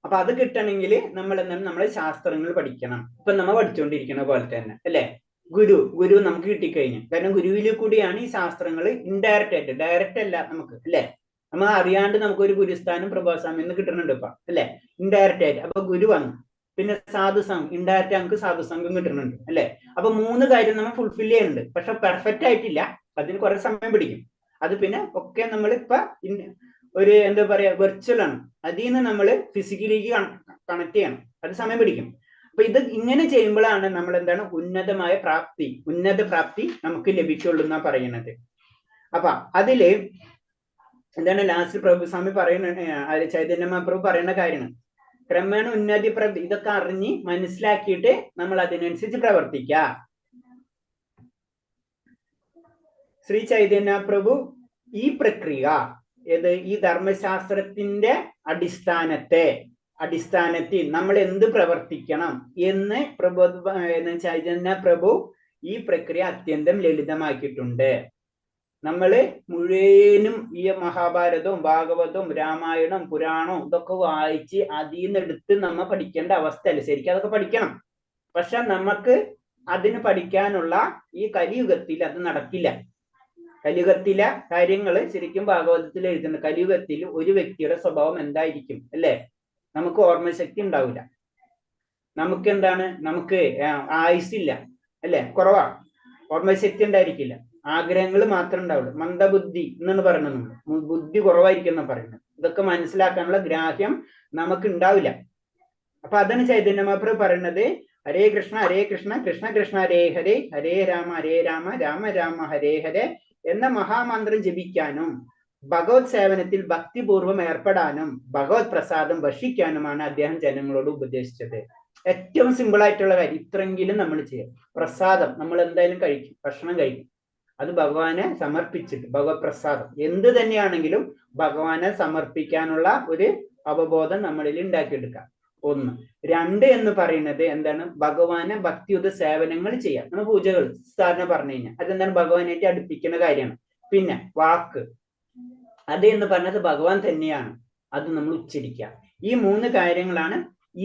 അപ്പൊ അത് കിട്ടണമെങ്കിൽ നമ്മൾ എന്താണ്, നമ്മളെ ശാസ്ത്രങ്ങൾ പഠിക്കണം. ഇപ്പൊ നമ്മൾ പഠിച്ചുകൊണ്ടിരിക്കുന്ന പോലെ തന്നെ അല്ലെ. ഗുരു നമുക്ക് കിട്ടിക്കഴിഞ്ഞു. കാരണം ഗുരുവിൽ കൂടിയാണ് ഈ ശാസ്ത്രങ്ങൾ ഇൻഡയറക്റ്റ് ആയിട്ട്, ഡയറക്റ്റ് അല്ല നമുക്ക് അല്ലെ. നമ്മൾ അറിയാണ്ട് നമുക്ക് ഒരു ഗുരുസ്ഥാനം പ്രഭാസ്വാമി എന്ന് കിട്ടുന്നുണ്ട് ഇപ്പൊ അല്ലെ, ഇൻഡയറക്റ്റ് ആയിട്ട്. അപ്പൊ ഗുരു വന്നു. പിന്നെ സാധുസംഘം, ഇൻഡയറക്റ്റ് നമുക്ക് സാധുസംഘം കിട്ടുന്നുണ്ട് അല്ലെ. അപ്പൊ 3 കാര്യം നമ്മൾ ഫുൾഫിൽ ചെയ്യുന്നുണ്ട്. പക്ഷെ പെർഫെക്റ്റ് ആയിട്ടില്ല, അതിന് കുറെ സമയം പിടിക്കും. അത് പിന്നെ ഒക്കെ നമ്മളിപ്പോ ഒരു എന്താ പറയാ വെർച്വൽ ആണ്. അതിൽ നിന്ന് നമ്മൾ ഫിസിക്കലിലേക്ക് കണക്ട് ചെയ്യണം. അത് സമയം പിടിക്കും. അപ്പൊ ഇത് ഇങ്ങനെ ചെയ്യുമ്പോഴാണ് നമ്മൾ എന്താണ് ഉന്നത പ്രാപ്തി നമുക്ക് ലഭിക്കുള്ളൂ എന്നാ പറയുന്നത്. അപ്പൊ അതില് എന്താണ് ലാസ്റ്റ് പ്രഭുസ്വാമി പറയുന്ന, ചൈതന്യ മഹാപ്രഭു പറയുന്ന കാര്യമാണ് ക്രമേണ ഉന്നതി പ്രാപ്തി. ഇതൊക്കെ അറിഞ്ഞ് മനസ്സിലാക്കിയിട്ട് നമ്മൾ അതിനനുസരിച്ച് പ്രവർത്തിക്കുക. ശ്രീ ചൈതന്യ പ്രഭു ഈ പ്രക്രിയ ഈ ധർമ്മശാസ്ത്രത്തിന്റെ അടിസ്ഥാനത്തിൽ നമ്മൾ എന്ത് പ്രവർത്തിക്കണം എന്ന് ചൈതന്യ പ്രഭു ഈ പ്രക്രിയ അത്യന്തം ലളിതമാക്കിയിട്ടുണ്ട്. നമ്മള് മുഴുവനും ഈ മഹാഭാരതവും ഭാഗവതവും രാമായണവും പുരാണവും ഇതൊക്കെ വായിച്ച് അതിൽ നിന്ന് എടുത്ത് നമ്മൾ പഠിക്കേണ്ട അവസ്ഥയല്ല. ശരിക്കും അതൊക്കെ പഠിക്കണം. പക്ഷെ നമുക്ക് അതിന് പഠിക്കാനുള്ള ഈ കലിയുഗത്തിൽ അത് നടക്കില്ല. കലിയുഗത്തിലെ കാര്യങ്ങൾ ശരിക്കും ഭാഗവതത്തിൽ എഴുതുന്നുണ്ട്. കലിയുഗത്തിൽ ഒരു വ്യക്തിയുടെ സ്വഭാവം എന്തായിരിക്കും അല്ലെ, നമുക്ക് ഓർമ്മശക്തി ഉണ്ടാവില്ല. നമുക്ക് എന്താണ്, നമുക്ക് ആയുസില്ല അല്ലെ, കുറവാണ്. ഓർമ്മശക്തി ഉണ്ടായിരിക്കില്ല. ആഗ്രഹങ്ങൾ മാത്രമേ ഉണ്ടാവുള്ളൂ. മന്ദബുദ്ധി എന്നാണ് പറയുന്നത്. ബുദ്ധി കുറവായിരിക്കും എന്നാണ് പറയുന്നത്. ഇതൊക്കെ മനസ്സിലാക്കാനുള്ള ഗ്രാഹ്യം നമുക്ക് ഉണ്ടാവില്ല. അപ്പൊ അതാണ് ചൈതന്യ മഹാപ്രഭു പറയുന്നത്. ഹരേ കൃഷ്ണ കൃഷ്ണ കൃഷ്ണ ഹരേ ഹരേ, ഹരേ രാമ രാമ രാമ ഹരേ ഹരേ എന്ന മഹാമന്ത്രം ജപിക്കാനും ഭഗവത് സേവനത്തിൽ ഭക്തിപൂർവം ഏർപ്പെടാനും ഭഗവത് പ്രസാദം ഭക്ഷിക്കാനുമാണ് അദ്ദേഹം ജനങ്ങളോട് ഉപദേശിച്ചത്. ഏറ്റവും സിമ്പിൾ ആയിട്ടുള്ള കാര്യം ഇത്രയെങ്കിലും നമ്മൾ ചെയ്യാം. പ്രസാദം നമ്മൾ എന്തായാലും കഴിക്കും, ഭക്ഷണം കഴിക്കും. അത് ഭഗവാനെ സമർപ്പിച്ചിട്ട്, ഭഗവത് പ്രസാദം എന്ത് തന്നെയാണെങ്കിലും ഭഗവാനെ സമർപ്പിക്കാനുള്ള ഒരു അവബോധം നമ്മളിൽ ഉണ്ടാക്കിയെടുക്കാം. 1. 2 എന്ന് പറയുന്നത് എന്താണ്, ഭഗവാനെ ഭക്തിയുത സേവനങ്ങൾ ചെയ്യാം. നമ്മൾ പൂജകൾ സാധാരണ പറഞ്ഞു കഴിഞ്ഞാൽ അതെന്താണ്, ഭഗവാനായിട്ട് അടുപ്പിക്കുന്ന കാര്യമാണ്. പിന്നെ വാക്ക്, അത് എന്ന് പറഞ്ഞത് ഭഗവാൻ തന്നെയാണ്, അത് നമ്മൾ ഉച്ചരിക്കുക. ഈ 3 കാര്യങ്ങളാണ്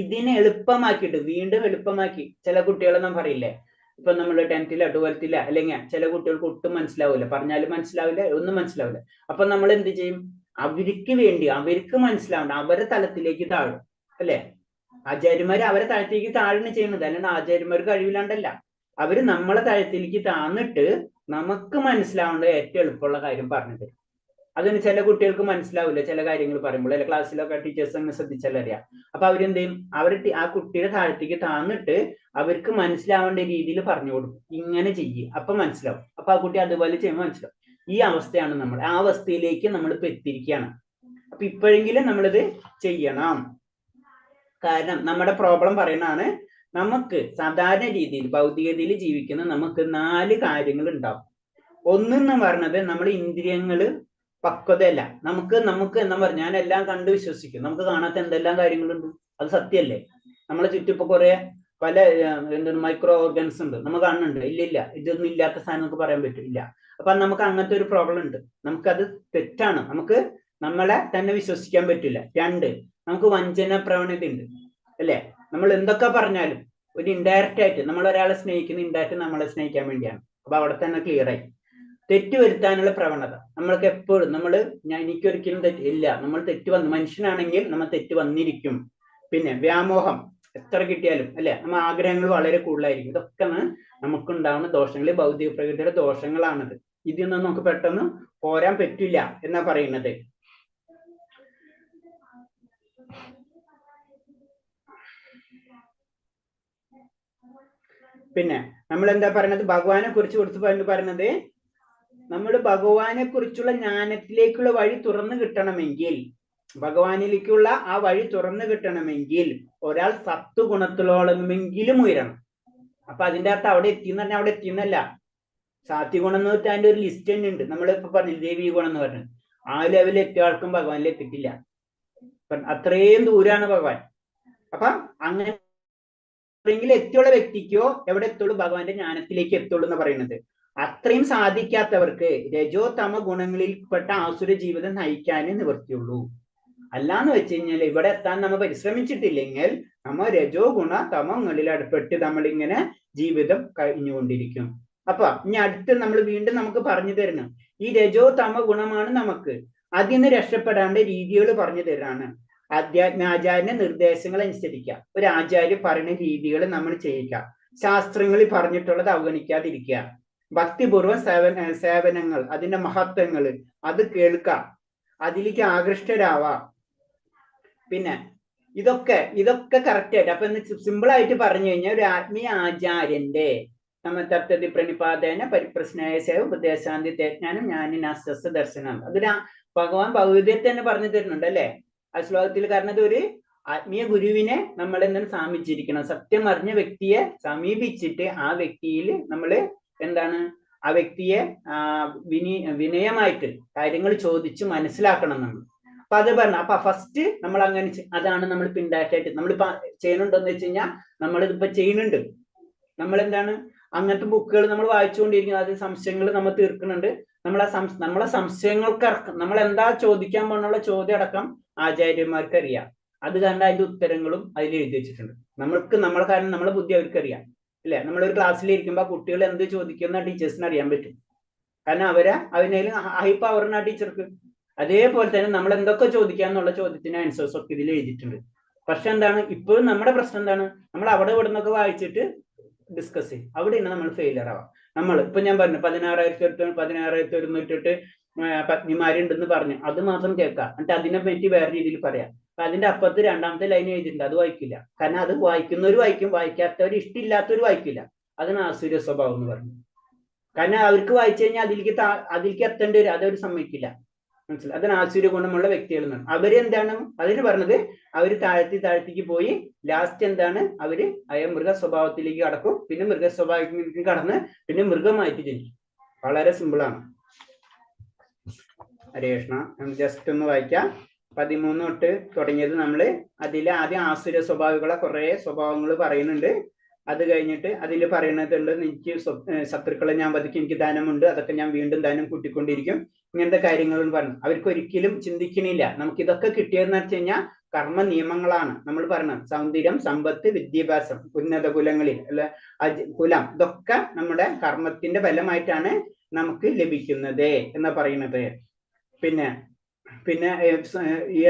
ഇതിനെ എളുപ്പമാക്കിയിട്ട് വീണ്ടും എളുപ്പമാക്കി. ചില കുട്ടികളെ നാം പറയില്ലേ, ഇപ്പൊ നമ്മൾ 10th 12th അല്ലെങ്കിൽ ചില കുട്ടികൾക്ക് ഒട്ടും മനസ്സിലാവില്ല, പറഞ്ഞാലും മനസ്സിലാവില്ല, ഒന്നും മനസ്സിലാവില്ല. അപ്പൊ നമ്മൾ എന്ത് ചെയ്യും, അവർക്ക് മനസ്സിലാവണ്ട അവരെ തലത്തിലേക്ക് താഴും അല്ലെ. ആചാര്യന്മാര് അവരെ താഴത്തേക്ക് താഴ്ന്ന് ചെയ്യുന്നത്, അല്ലാണ്ട് ആചാര്യന്മാർക്ക് കഴിവില്ലാണ്ടല്ല. അവര് നമ്മളെ താഴത്തിലേക്ക് താന്നിട്ട് നമുക്ക് മനസ്സിലാവേണ്ട ഏറ്റവും എളുപ്പമുള്ള കാര്യം പറഞ്ഞു തരും. അതിന് ചില കുട്ടികൾക്ക് മനസ്സിലാവില്ല ചില കാര്യങ്ങൾ പറയുമ്പോൾ, അല്ലെ ക്ലാസ്സിലൊക്കെ ടീച്ചേഴ്സ് അങ്ങനെ ശ്രദ്ധിച്ചാലറിയാം. അപ്പൊ അവരെന്ത് ചെയ്യും, ആ കുട്ടിയുടെ താഴത്തേക്ക് താന്നിട്ട് അവർക്ക് മനസ്സിലാവേണ്ട രീതിയിൽ പറഞ്ഞു കൊടുക്കും. ഇങ്ങനെ ചെയ്യും, അപ്പൊ മനസ്സിലാവും. അപ്പൊ ആ കുട്ടി അതുപോലെ ചെയ്യുമ്പോൾ മനസ്സിലാവും. ഈ അവസ്ഥയാണ് നമ്മൾ, ആ അവസ്ഥയിലേക്ക് നമ്മൾ ഇപ്പൊ എത്തിയിരിക്കുകയാണ്. അപ്പൊ ഇപ്പോഴെങ്കിലും നമ്മളിത് ചെയ്യണം. കാരണം നമ്മുടെ പ്രോബ്ലം പറയുന്നതാണ്, നമുക്ക് സാധാരണ രീതിയിൽ ഭൗതികതയിൽ ജീവിക്കുന്ന നമുക്ക് 4 കാര്യങ്ങൾ ഉണ്ടാവും. ഒന്നെന്ന് പറഞ്ഞത് നമ്മുടെ ഇന്ദ്രിയങ്ങള് പക്വതയല്ല. നമുക്ക് എന്താ പറയുക, ഞാൻ എല്ലാം കണ്ട് വിശ്വസിക്കും. നമുക്ക് കാണാത്ത എന്തെല്ലാം കാര്യങ്ങളുണ്ട്, അത് സത്യമല്ലേ. നമ്മളെ ചുറ്റും ഇപ്പൊ കുറെ പല എന്താണ് മൈക്രോ ഓർഗൻസ് ഉണ്ട്, നമ്മൾ കാണുന്നുണ്ട്. ഇല്ല ഇതൊന്നും ഇല്ലാത്ത സാധനം നമുക്ക് പറയാൻ പറ്റില്ല. അപ്പൊ നമുക്ക് അങ്ങനത്തെ ഒരു പ്രോബ്ലം ഉണ്ട്. നമുക്കത് തെറ്റാണ്. നമ്മളെ തന്നെ വിശ്വസിക്കാൻ പറ്റില്ല. 2, നമുക്ക് വഞ്ചന പ്രവണത ഉണ്ട് അല്ലെ? നമ്മൾ എന്തൊക്കെ പറഞ്ഞാലും ഒരു ഇൻഡയറക്റ്റ് ആയിട്ട് നമ്മൾ ഒരാളെ സ്നേഹിക്കുന്ന ഇൻഡയറക്റ്റ് നമ്മളെ സ്നേഹിക്കാൻ വേണ്ടിയാണ്. അപ്പൊ അവിടെ തന്നെ ക്ലിയർ ആയി. തെറ്റ് വരുത്താനുള്ള പ്രവണത നമ്മൾക്ക് എപ്പോഴും എനിക്കൊരിക്കലും ഇല്ല, നമ്മൾ തെറ്റ് വന്നു, മനുഷ്യനാണെങ്കിൽ നമ്മൾ തെറ്റ് വന്നിരിക്കും. പിന്നെ വ്യാമോഹം എത്ര കിട്ടിയാലും അല്ലെ, നമ്മൾ ആഗ്രഹങ്ങൾ വളരെ കൂടുതലായിരിക്കും. ഇതൊക്കെ നമുക്കുണ്ടാവുന്ന ദോഷങ്ങൾ, ഭൗതിക പ്രകൃതിയുടെ ദോഷങ്ങളാണത്. ഇതിൽ നിന്ന് നമുക്ക് പെട്ടെന്ന് പോരാൻ പറ്റില്ല എന്നാ പറയുന്നത്. പിന്നെ നമ്മൾ എന്താ പറയുന്നത്, ഭഗവാനെ കുറിച്ച് കൊടുത്ത് പറയുന്നത്, നമ്മൾ ഭഗവാനെ കുറിച്ചുള്ള ജ്ഞാനത്തിലേക്കുള്ള വഴി തുറന്നു കിട്ടണമെങ്കിൽ, ഭഗവാനിലേക്കുള്ള ആ വഴി തുറന്നു കിട്ടണമെങ്കിൽ ഒരാൾ സത്വഗുണത്തിലോളമെങ്കിലും ഉയരണം. അപ്പൊ അതിന്റെ അർത്ഥം അവിടെ എത്തിയെന്ന് പറഞ്ഞാൽ അവിടെ എത്തിയെന്നല്ല. സാത്വികഗുണം എന്ന് വെച്ചാൽ അതിന്റെ ഒരു ലിസ്റ്റ് തന്നെ ഉണ്ട്. നമ്മളിപ്പോ പറഞ്ഞു ദേവീ ഗുണം എന്ന് പറഞ്ഞു, ആ ലെവലിൽ എത്തിയ ആൾക്കും ഭഗവാനിൽ എത്തിയിട്ടില്ല. അത്രയും ദൂരാണ് ഭഗവാൻ. അപ്പൊ അങ്ങനെ എത്തിയുള്ള വ്യക്തിക്കോ എവിടെ എത്തുള്ളൂ, ഭഗവാന്റെ ജ്ഞാനത്തിലേക്ക് എത്തുള്ളൂ എന്ന് പറയുന്നത്. അത്രയും സാധിക്കാത്തവർക്ക് രജോ തമ ഗുണങ്ങളിൽപ്പെട്ട ആസുര ജീവിതം നയിക്കാനേ നിവൃത്തിയുള്ളൂ. അല്ലാന്ന് വെച്ച് കഴിഞ്ഞാൽ ഇവിടെ എത്താൻ നമ്മൾ പരിശ്രമിച്ചിട്ടില്ലെങ്കിൽ നമ്മൾ രജോ ഗുണ തമങ്ങളിൽ അടുപ്പെട്ട് നമ്മളിങ്ങനെ ജീവിതം കഴിഞ്ഞുകൊണ്ടിരിക്കും. അപ്പൊ ഇനി അടുത്ത് നമ്മൾ വീണ്ടും നമുക്ക് പറഞ്ഞു തരണം, ഈ രജോ തമ ഗുണമാണ് നമുക്ക്. അതിൽ നിന്ന് രക്ഷപ്പെടാണ്ട് രീതികൾ പറഞ്ഞു തരാണ്. ആധ്യാത്മാചാര്യന്റെ നിർദ്ദേശങ്ങൾ അനുസരിക്കുക, ഒരു ആചാര്യ പറയുന്ന രീതികൾ നമ്മൾ ചെയ്യുക, ശാസ്ത്രങ്ങളിൽ പറഞ്ഞിട്ടുള്ളത് അവഗണിക്കാതിരിക്കുക, ഭക്തിപൂർവ്വം സേവനങ്ങൾ, അതിന്റെ മഹത്വങ്ങൾ അത് കേൾക്കുക, അതിലേക്ക് ആകൃഷ്ടരാവാം. പിന്നെ ഇതൊക്കെ കറക്റ്റ് ആയിട്ട്. അപ്പൊ സിമ്പിൾ ആയിട്ട് പറഞ്ഞു കഴിഞ്ഞാൽ ഒരു ആത്മീയ ആചാര്യന്റെ തത്വതി പ്രണിപാതേന പരിപ്രശ്നായ സേവ ഉപദേശാന്തി തേജ്ഞാനം ജ്ഞാനിനാസ്ത ദർശനം, അതൊരു ഭഗവാൻ ഭഗവത്ഗീത തന്നെ പറഞ്ഞു തരുന്നുണ്ട് അല്ലെ ആ ശ്ലോകത്തിൽ. കാരണം ഒരു ആത്മീയ ഗുരുവിനെ നമ്മൾ എന്താണ് സാമിച്ചിരിക്കണം, സത്യം അറിഞ്ഞ വ്യക്തിയെ സമീപിച്ചിട്ട് ആ വ്യക്തിയിൽ നമ്മൾ എന്താണ് ആ വ്യക്തിയെ വിനയമായിട്ട് കാര്യങ്ങൾ ചോദിച്ച് മനസ്സിലാക്കണം നമ്മൾ. അപ്പൊ അത് പറഞ്ഞു. അപ്പൊ ഫസ്റ്റ് നമ്മൾ അങ്ങനെ അതാണ് നമ്മൾ ഇൻഡയറക്റ്റ് നമ്മളിപ്പോ ചെയ്യണുണ്ടോന്ന് വെച്ച് കഴിഞ്ഞാൽ നമ്മളിതിപ്പോ ചെയ്യുന്നുണ്ട്. നമ്മൾ എന്താണ് അങ്ങനത്തെ ബുക്കുകൾ നമ്മൾ വായിച്ചുകൊണ്ടിരിക്കുന്നത്, അത് സംശയങ്ങൾ നമ്മൾ തീർക്കുന്നുണ്ട്. നമ്മളെ സംശയങ്ങൾക്ക് നമ്മൾ എന്താ ചോദിക്കാൻ പോകണുള്ള ചോദ്യം അടക്കം ആചാര്യന്മാർക്ക് അറിയാം. അത് കാരണം അതിന്റെ ഉത്തരങ്ങളും അതിൽ എഴുതി വെച്ചിട്ടുണ്ട്. നമ്മളെ കാര്യം നമ്മളെ ബുദ്ധി അവർക്ക് അറിയാം അല്ലെ? നമ്മളൊരു ക്ലാസ്സിൽ ഇരിക്കുമ്പോൾ കുട്ടികൾ എന്ത് ചോദിക്കുന്ന ടീച്ചേഴ്സിന് അറിയാൻ പറ്റും. കാരണം അതിനേലും ഹൈ പവറിന് ആ ടീച്ചർക്ക്. അതേപോലെ തന്നെ നമ്മൾ എന്തൊക്കെ ചോദിക്കാന്നുള്ള ചോദ്യത്തിന് ആൻസേഴ്സ് ഒക്കെ ഇതിൽ എഴുതിയിട്ടുണ്ട്. പക്ഷെ എന്താണ് ഇപ്പോഴും നമ്മുടെ പ്രശ്നം എന്താണ്, നമ്മൾ അവിടെ ഇവിടെ നിന്നൊക്കെ വായിച്ചിട്ട് ഡിസ്കസ് ചെയ്യും, അവിടെയാണ് നമ്മൾ ഫെയിലിയർ ആവാം. നമ്മൾ ഇപ്പൊ ഞാൻ പറഞ്ഞു 16,108 പത്നിമാരുണ്ടെന്ന് പറഞ്ഞു, അത് മാത്രം കേൾക്കാം, എന്നിട്ട് അതിനെ പറ്റി വേറെ രീതിയിൽ പറയാം. അപ്പൊ അതിന്റെ അപ്പുറത്ത് രണ്ടാമത്തെ ലൈൻ എഴുതിയിട്ടുണ്ട്, അത് വായിക്കില്ല. കാരണം അത് വായിക്കുന്നവർ വായിക്കും, വായിക്കാത്തവർ ഇഷ്ടമില്ലാത്തവർ വായിക്കില്ല. അതാണ് ആസുര സ്വഭാവം എന്ന് പറഞ്ഞു. കാരണം അവർക്ക് വായിച്ചു കഴിഞ്ഞാൽ അതിലേക്ക് എത്തേണ്ടി വരും, അതവർ സമ്മതിക്കില്ല. മനസ്സിലായി? അതാണ് ആസുര ഗുണമുള്ള വ്യക്തികൾ എന്നാണ്. അവരെന്താണ് അതിന് പറഞ്ഞത്, അവര് താഴ്ത്തിക്ക് പോയി ലാസ്റ്റ് എന്താണ് അവര് മൃഗ സ്വഭാവത്തിലേക്ക് കടക്കും. പിന്നെ മൃഗ സ്വഭാവത്തിലേക്ക് കടന്ന് പിന്നെ മൃഗമായിട്ട് ജനിക്കും. വളരെ സിമ്പിളാണ്. ഹരേ കൃഷ്ണ. ജസ്റ്റ് ഒന്ന് വായിക്കാം. 13 തൊട്ട് തുടങ്ങിയത് നമ്മള് അതിൽ ആദ്യം ആസുര സ്വഭാവികളെ കുറെ സ്വഭാവങ്ങൾ പറയുന്നുണ്ട്. അത് കഴിഞ്ഞിട്ട് അതിൽ പറയുന്നതുണ്ട്, എനിക്ക് ശത്രുക്കളെ ഞാൻ വധിക്കും, എനിക്ക് ധനമുണ്ട്, അതൊക്കെ ഞാൻ വീണ്ടും ധനം കൂട്ടിക്കൊണ്ടിരിക്കും, ഇങ്ങനത്തെ കാര്യങ്ങൾ പറഞ്ഞു. അവർക്ക് ഒരിക്കലും ചിന്തിക്കണില്ല നമുക്ക് ഇതൊക്കെ കിട്ടിയതെന്ന് വെച്ച് കഴിഞ്ഞാൽ കർമ്മ നിയമങ്ങളാണ്. നമ്മൾ പറഞ്ഞത് സൗന്ദര്യം, സമ്പത്ത്, വിദ്യാഭ്യാസം, ഉന്നത കുലങ്ങളിൽ കുലം, ഇതൊക്കെ നമ്മുടെ കർമ്മത്തിന്റെ ഫലമായിട്ടാണ് നമുക്ക് ലഭിക്കുന്നത് എന്നാ പറയുന്നത്. പിന്നെ ഈ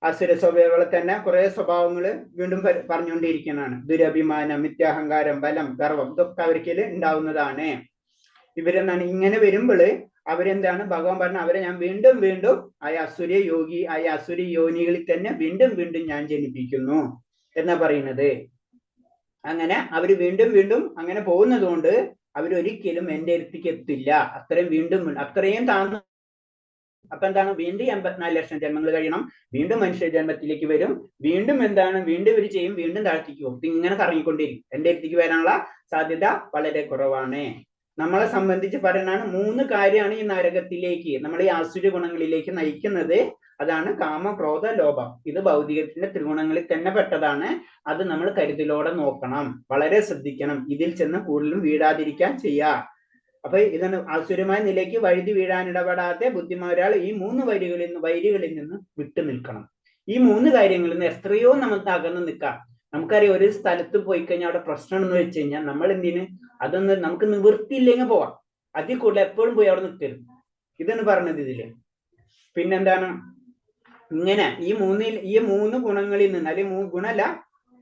അസുര സ്വഭാവങ്ങളെ തന്നെ കുറെ സ്വഭാവങ്ങൾ വീണ്ടും പറഞ്ഞുകൊണ്ടിരിക്കുന്നതാണ്. ദുരഭിമാനം, മിഥ്യാഹങ്കാരം, ബലം, ഗർവം, ഇതൊക്കെ അവർക്ക് ഉണ്ടാവുന്നതാണ്. ഇവരെന്താണ് ഇങ്ങനെ വരുമ്പോൾ അവരെന്താണ് ഭഗവാൻ പറഞ്ഞ അവരെ ഞാൻ വീണ്ടും ആയ അസുര യോനികളിൽ തന്നെ വീണ്ടും ഞാൻ ജനിപ്പിക്കുന്നു എന്നാ പറയുന്നത്. അങ്ങനെ അവര് വീണ്ടും അങ്ങനെ പോകുന്നത് കൊണ്ട് അവരൊരിക്കലും എൻ്റെ അടുത്തേക്ക് എത്തില്ല. അത്രയും താഴ്ന്ന. അപ്പൊ എന്താണ്, വീണ്ടും 84 ലക്ഷം ജന്മങ്ങൾ കഴിയണം, വീണ്ടും മനുഷ്യ ജന്മത്തിലേക്ക് വരും, വീണ്ടും ഇവർ ചെയ്യും, വീണ്ടും താഴ്ത്തിക്ക് പോകും. ഇങ്ങനെ കറങ്ങിക്കൊണ്ടിരിക്കും. എൻ്റെ അടുത്തേക്ക് വരാനുള്ള സാധ്യത വളരെ കുറവാണ്. നമ്മളെ സംബന്ധിച്ച് പറയുന്നതാണ് 3 കാര്യമാണ് ഈ നരകത്തിലേക്ക്, നമ്മൾ ഈ ആസുര ഗുണങ്ങളിലേക്ക് നയിക്കുന്നത്. അതാണ് കാമ, ക്രോധ, ലോഭം. ഇത് ഭൗതികത്തിന്റെ ത്രിഗുണങ്ങളിൽ തന്നെ പെട്ടതാണ്. അത് നമ്മൾ കരുതലോടെ നോക്കണം, വളരെ ശ്രദ്ധിക്കണം, ഇതിൽ ചെന്ന് കൂടുതലും വീഴാതിരിക്കാൻ ചെയ്യുക. അപ്പൊ ഇതാണ് ആസുരമായ നിലയ്ക്ക് വഴുതി വീഴാനിടപെടാതെ ബുദ്ധിമാരാൾ ഈ 3 വരികളിൽ നിന്ന് വിട്ടു നിൽക്കണം. ഈ 3 കാര്യങ്ങളിൽ നിന്ന് എത്രയോ നമുക്ക് അകന്ന് നിൽക്കാം. നമുക്കറിയാം, ഒരു സ്ഥലത്ത് പോയി കഴിഞ്ഞാൽ അവിടെ പ്രശ്നം എന്ന് വെച്ച് കഴിഞ്ഞാൽ നമ്മൾ എന്തിന് അതൊന്ന് നമുക്ക് നിവൃത്തിയില്ലെങ്കിൽ പോവാം. അതിൽ കൂടുതൽ എപ്പോഴും പോയി അവിടെ നിൽക്കരുത്. ഇതാണ് പറഞ്ഞത് ഇതില്. പിന്നെന്താണ്, ഇങ്ങനെ ഈ 3 ഗുണങ്ങളിൽ നിന്ന്, അല്ലെങ്കിൽ ഗുണമല്ല,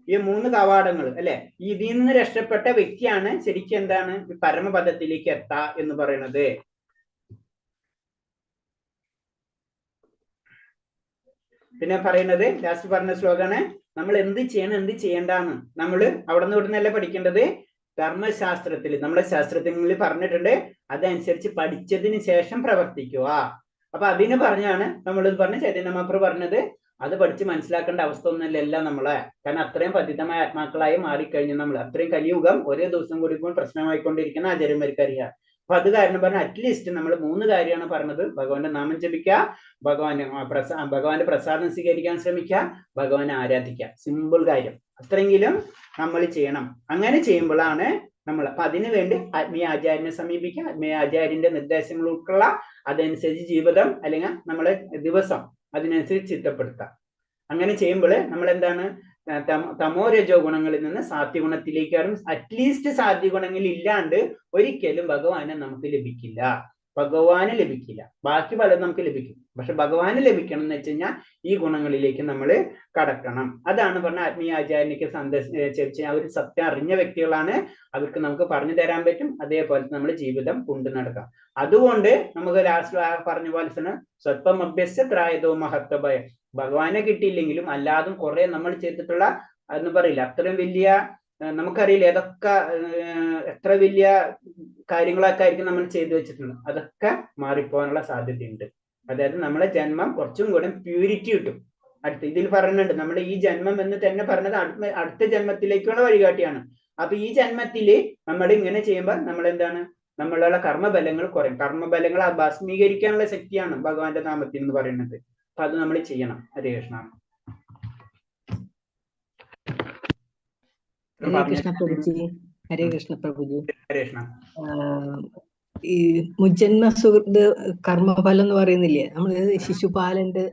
ഈ 3 കവാടങ്ങൾ അല്ലെ, ഇതിൽ നിന്ന് രക്ഷപ്പെട്ട വ്യക്തിയാണ് ശരിക്കും എന്താണ് പരമപദത്തിലേക്ക് എത്താ എന്ന് പറയുന്നത്. പിന്നെ പറയുന്നത് ലാസ്റ്റ് പറഞ്ഞ ശ്ലോകമാണ്, നമ്മൾ എന്ത് ചെയ്യണം എന്ത് ചെയ്യണ്ടാന്ന് നമ്മൾ അവിടെ നിന്ന് ഇവിടുന്നല്ല പഠിക്കേണ്ടത്. ധർമ്മശാസ്ത്രത്തിൽ നമ്മുടെ ശാസ്ത്രങ്ങളിൽ പറഞ്ഞിട്ടുണ്ട്, അതനുസരിച്ച് പഠിച്ചതിന് ശേഷം പ്രവർത്തിക്കുക. അപ്പൊ അതിന് പറഞ്ഞാണ് നമ്മൾ പറഞ്ഞ ചൈതന്യ മഹാപ്രഭു പറഞ്ഞത്, അത് പഠിച്ച് മനസ്സിലാക്കേണ്ട അവസ്ഥ ഒന്നുമില്ല നമ്മളെ. കാരണം അത്രയും പതിതമായ ആത്മാക്കളായി മാറിക്കഴിഞ്ഞു നമ്മൾ. അത്രയും കലിയുഗം ഓരോ ദിവസം കൂടി പ്രശ്നമായിക്കൊണ്ടിരിക്കുന്ന ആചാര്യന്മാർക്ക് അറിയാം. അപ്പൊ അത് കാരണം പറഞ്ഞാൽ അറ്റ്ലീസ്റ്റ് നമ്മൾ 3 കാര്യമാണ് പറഞ്ഞത്. ഭഗവാന്റെ നാമം ജപിക്കുക, ഭഗവാന്റെ പ്രസാദം സ്വീകരിക്കാൻ ശ്രമിക്കുക, ഭഗവാനെ ആരാധിക്കുക. സിമ്പിൾ കാര്യം. അത്രയെങ്കിലും നമ്മൾ ചെയ്യണം. അങ്ങനെ ചെയ്യുമ്പോഴാണ് നമ്മൾ, അപ്പൊ അതിനു വേണ്ടി ആത്മീയ ആചാര്യനെ സമീപിക്കുക, ആത്മീയ ആചാര്യന്റെ നിർദ്ദേശങ്ങൾ ഉൾക്കൊള്ള, അതനുസരിച്ച് ജീവിതം അല്ലെങ്കിൽ നമ്മളെ ദിവസം അതിനനുസരിച്ച് ചിട്ടപ്പെടുത്താം. അങ്ങനെ ചെയ്യുമ്പോൾ നമ്മൾ എന്താണ് തമോ രജോ ഗുണങ്ങളിൽ നിന്ന് സാത്വിക ഗുണത്തിലേക്കാണ്. അറ്റ്ലീസ്റ്റ് സാത്വിക ഗുണങ്ങൾ ഇല്ലാണ്ട് ഒരിക്കലും ഭഗവാനെ നമുക്ക് ലഭിക്കില്ല. ഭഗവാന് ലഭിക്കില്ല. ബാക്കി പലതും നമുക്ക് ലഭിക്കും, പക്ഷെ ഭഗവാന് ലഭിക്കണം എന്ന് വെച്ച് കഴിഞ്ഞാൽ ഈ ഗുണങ്ങളിലേക്ക് നമ്മൾ കടക്കണം. അതാണ് പറഞ്ഞ ആത്മീയ ആചാര്യനിക്ക് അവർ സത്യം അറിഞ്ഞ വ്യക്തികളാണ്. അവർക്ക് നമുക്ക് പറഞ്ഞു തരാൻ പറ്റും. അതേപോലെ നമ്മൾ ജീവിതം കൊണ്ടു നടക്കാം. അതുകൊണ്ട് നമുക്ക് ലാസ്റ്റ് പറഞ്ഞ പോലെ തന്നെ സ്വല്പം അഭ്യസ്യത്രായതോ മഹത്വഭയം. ഭഗവാനെ കിട്ടിയില്ലെങ്കിലും അല്ലാതും കുറെ നമ്മൾ ചെയ്തിട്ടുള്ള എന്ന് പറയില്ല, അത്രയും വലിയ നമുക്കറിയില്ല ഏതൊക്കെ എത്ര വലിയ കാര്യങ്ങളൊക്കെ ആയിരിക്കും നമ്മൾ ചെയ്തു വെച്ചിട്ടുള്ളത്. അതൊക്കെ മാറിപ്പോകാനുള്ള സാധ്യതയുണ്ട്. അതായത് നമ്മളെ ജന്മം കുറച്ചും കൂടെ പ്യൂരിറ്റി കിട്ടും. ഇതിൽ പറയുന്നുണ്ട്, നമ്മൾ ഈ ജന്മം എന്ന് തന്നെ പറഞ്ഞത് അടുത്ത ജന്മത്തിലേക്കുള്ള വഴികാട്ടിയാണ്. അപ്പൊ ഈ ജന്മത്തില് നമ്മൾ ഇങ്ങനെ ചെയ്യുമ്പോൾ നമ്മൾ എന്താണ്, നമ്മളുള്ള കർമ്മബലങ്ങൾ കുറയും. കർമ്മബലങ്ങൾ ഭസ്മീകരിക്കാനുള്ള ശക്തിയാണ് ഭഗവാന്റെ നാമത്തിൽ എന്ന് പറയുന്നത്. അപ്പൊ അത് നമ്മൾ ചെയ്യണം. ഹരേ കൃഷ്ണ. ഹരേ കൃഷ്ണ പ്രഭുജി. ഹരേ കൃഷ്ണ പ്രഭുജി. ഹരേ കൃഷ്ണ. ഈ മുജ്ജന്മ സുഹൃത്ത് കർമ്മഫലം എന്ന് പറയുന്നില്ലേ, നമ്മള് ശിശുപാലന്റെ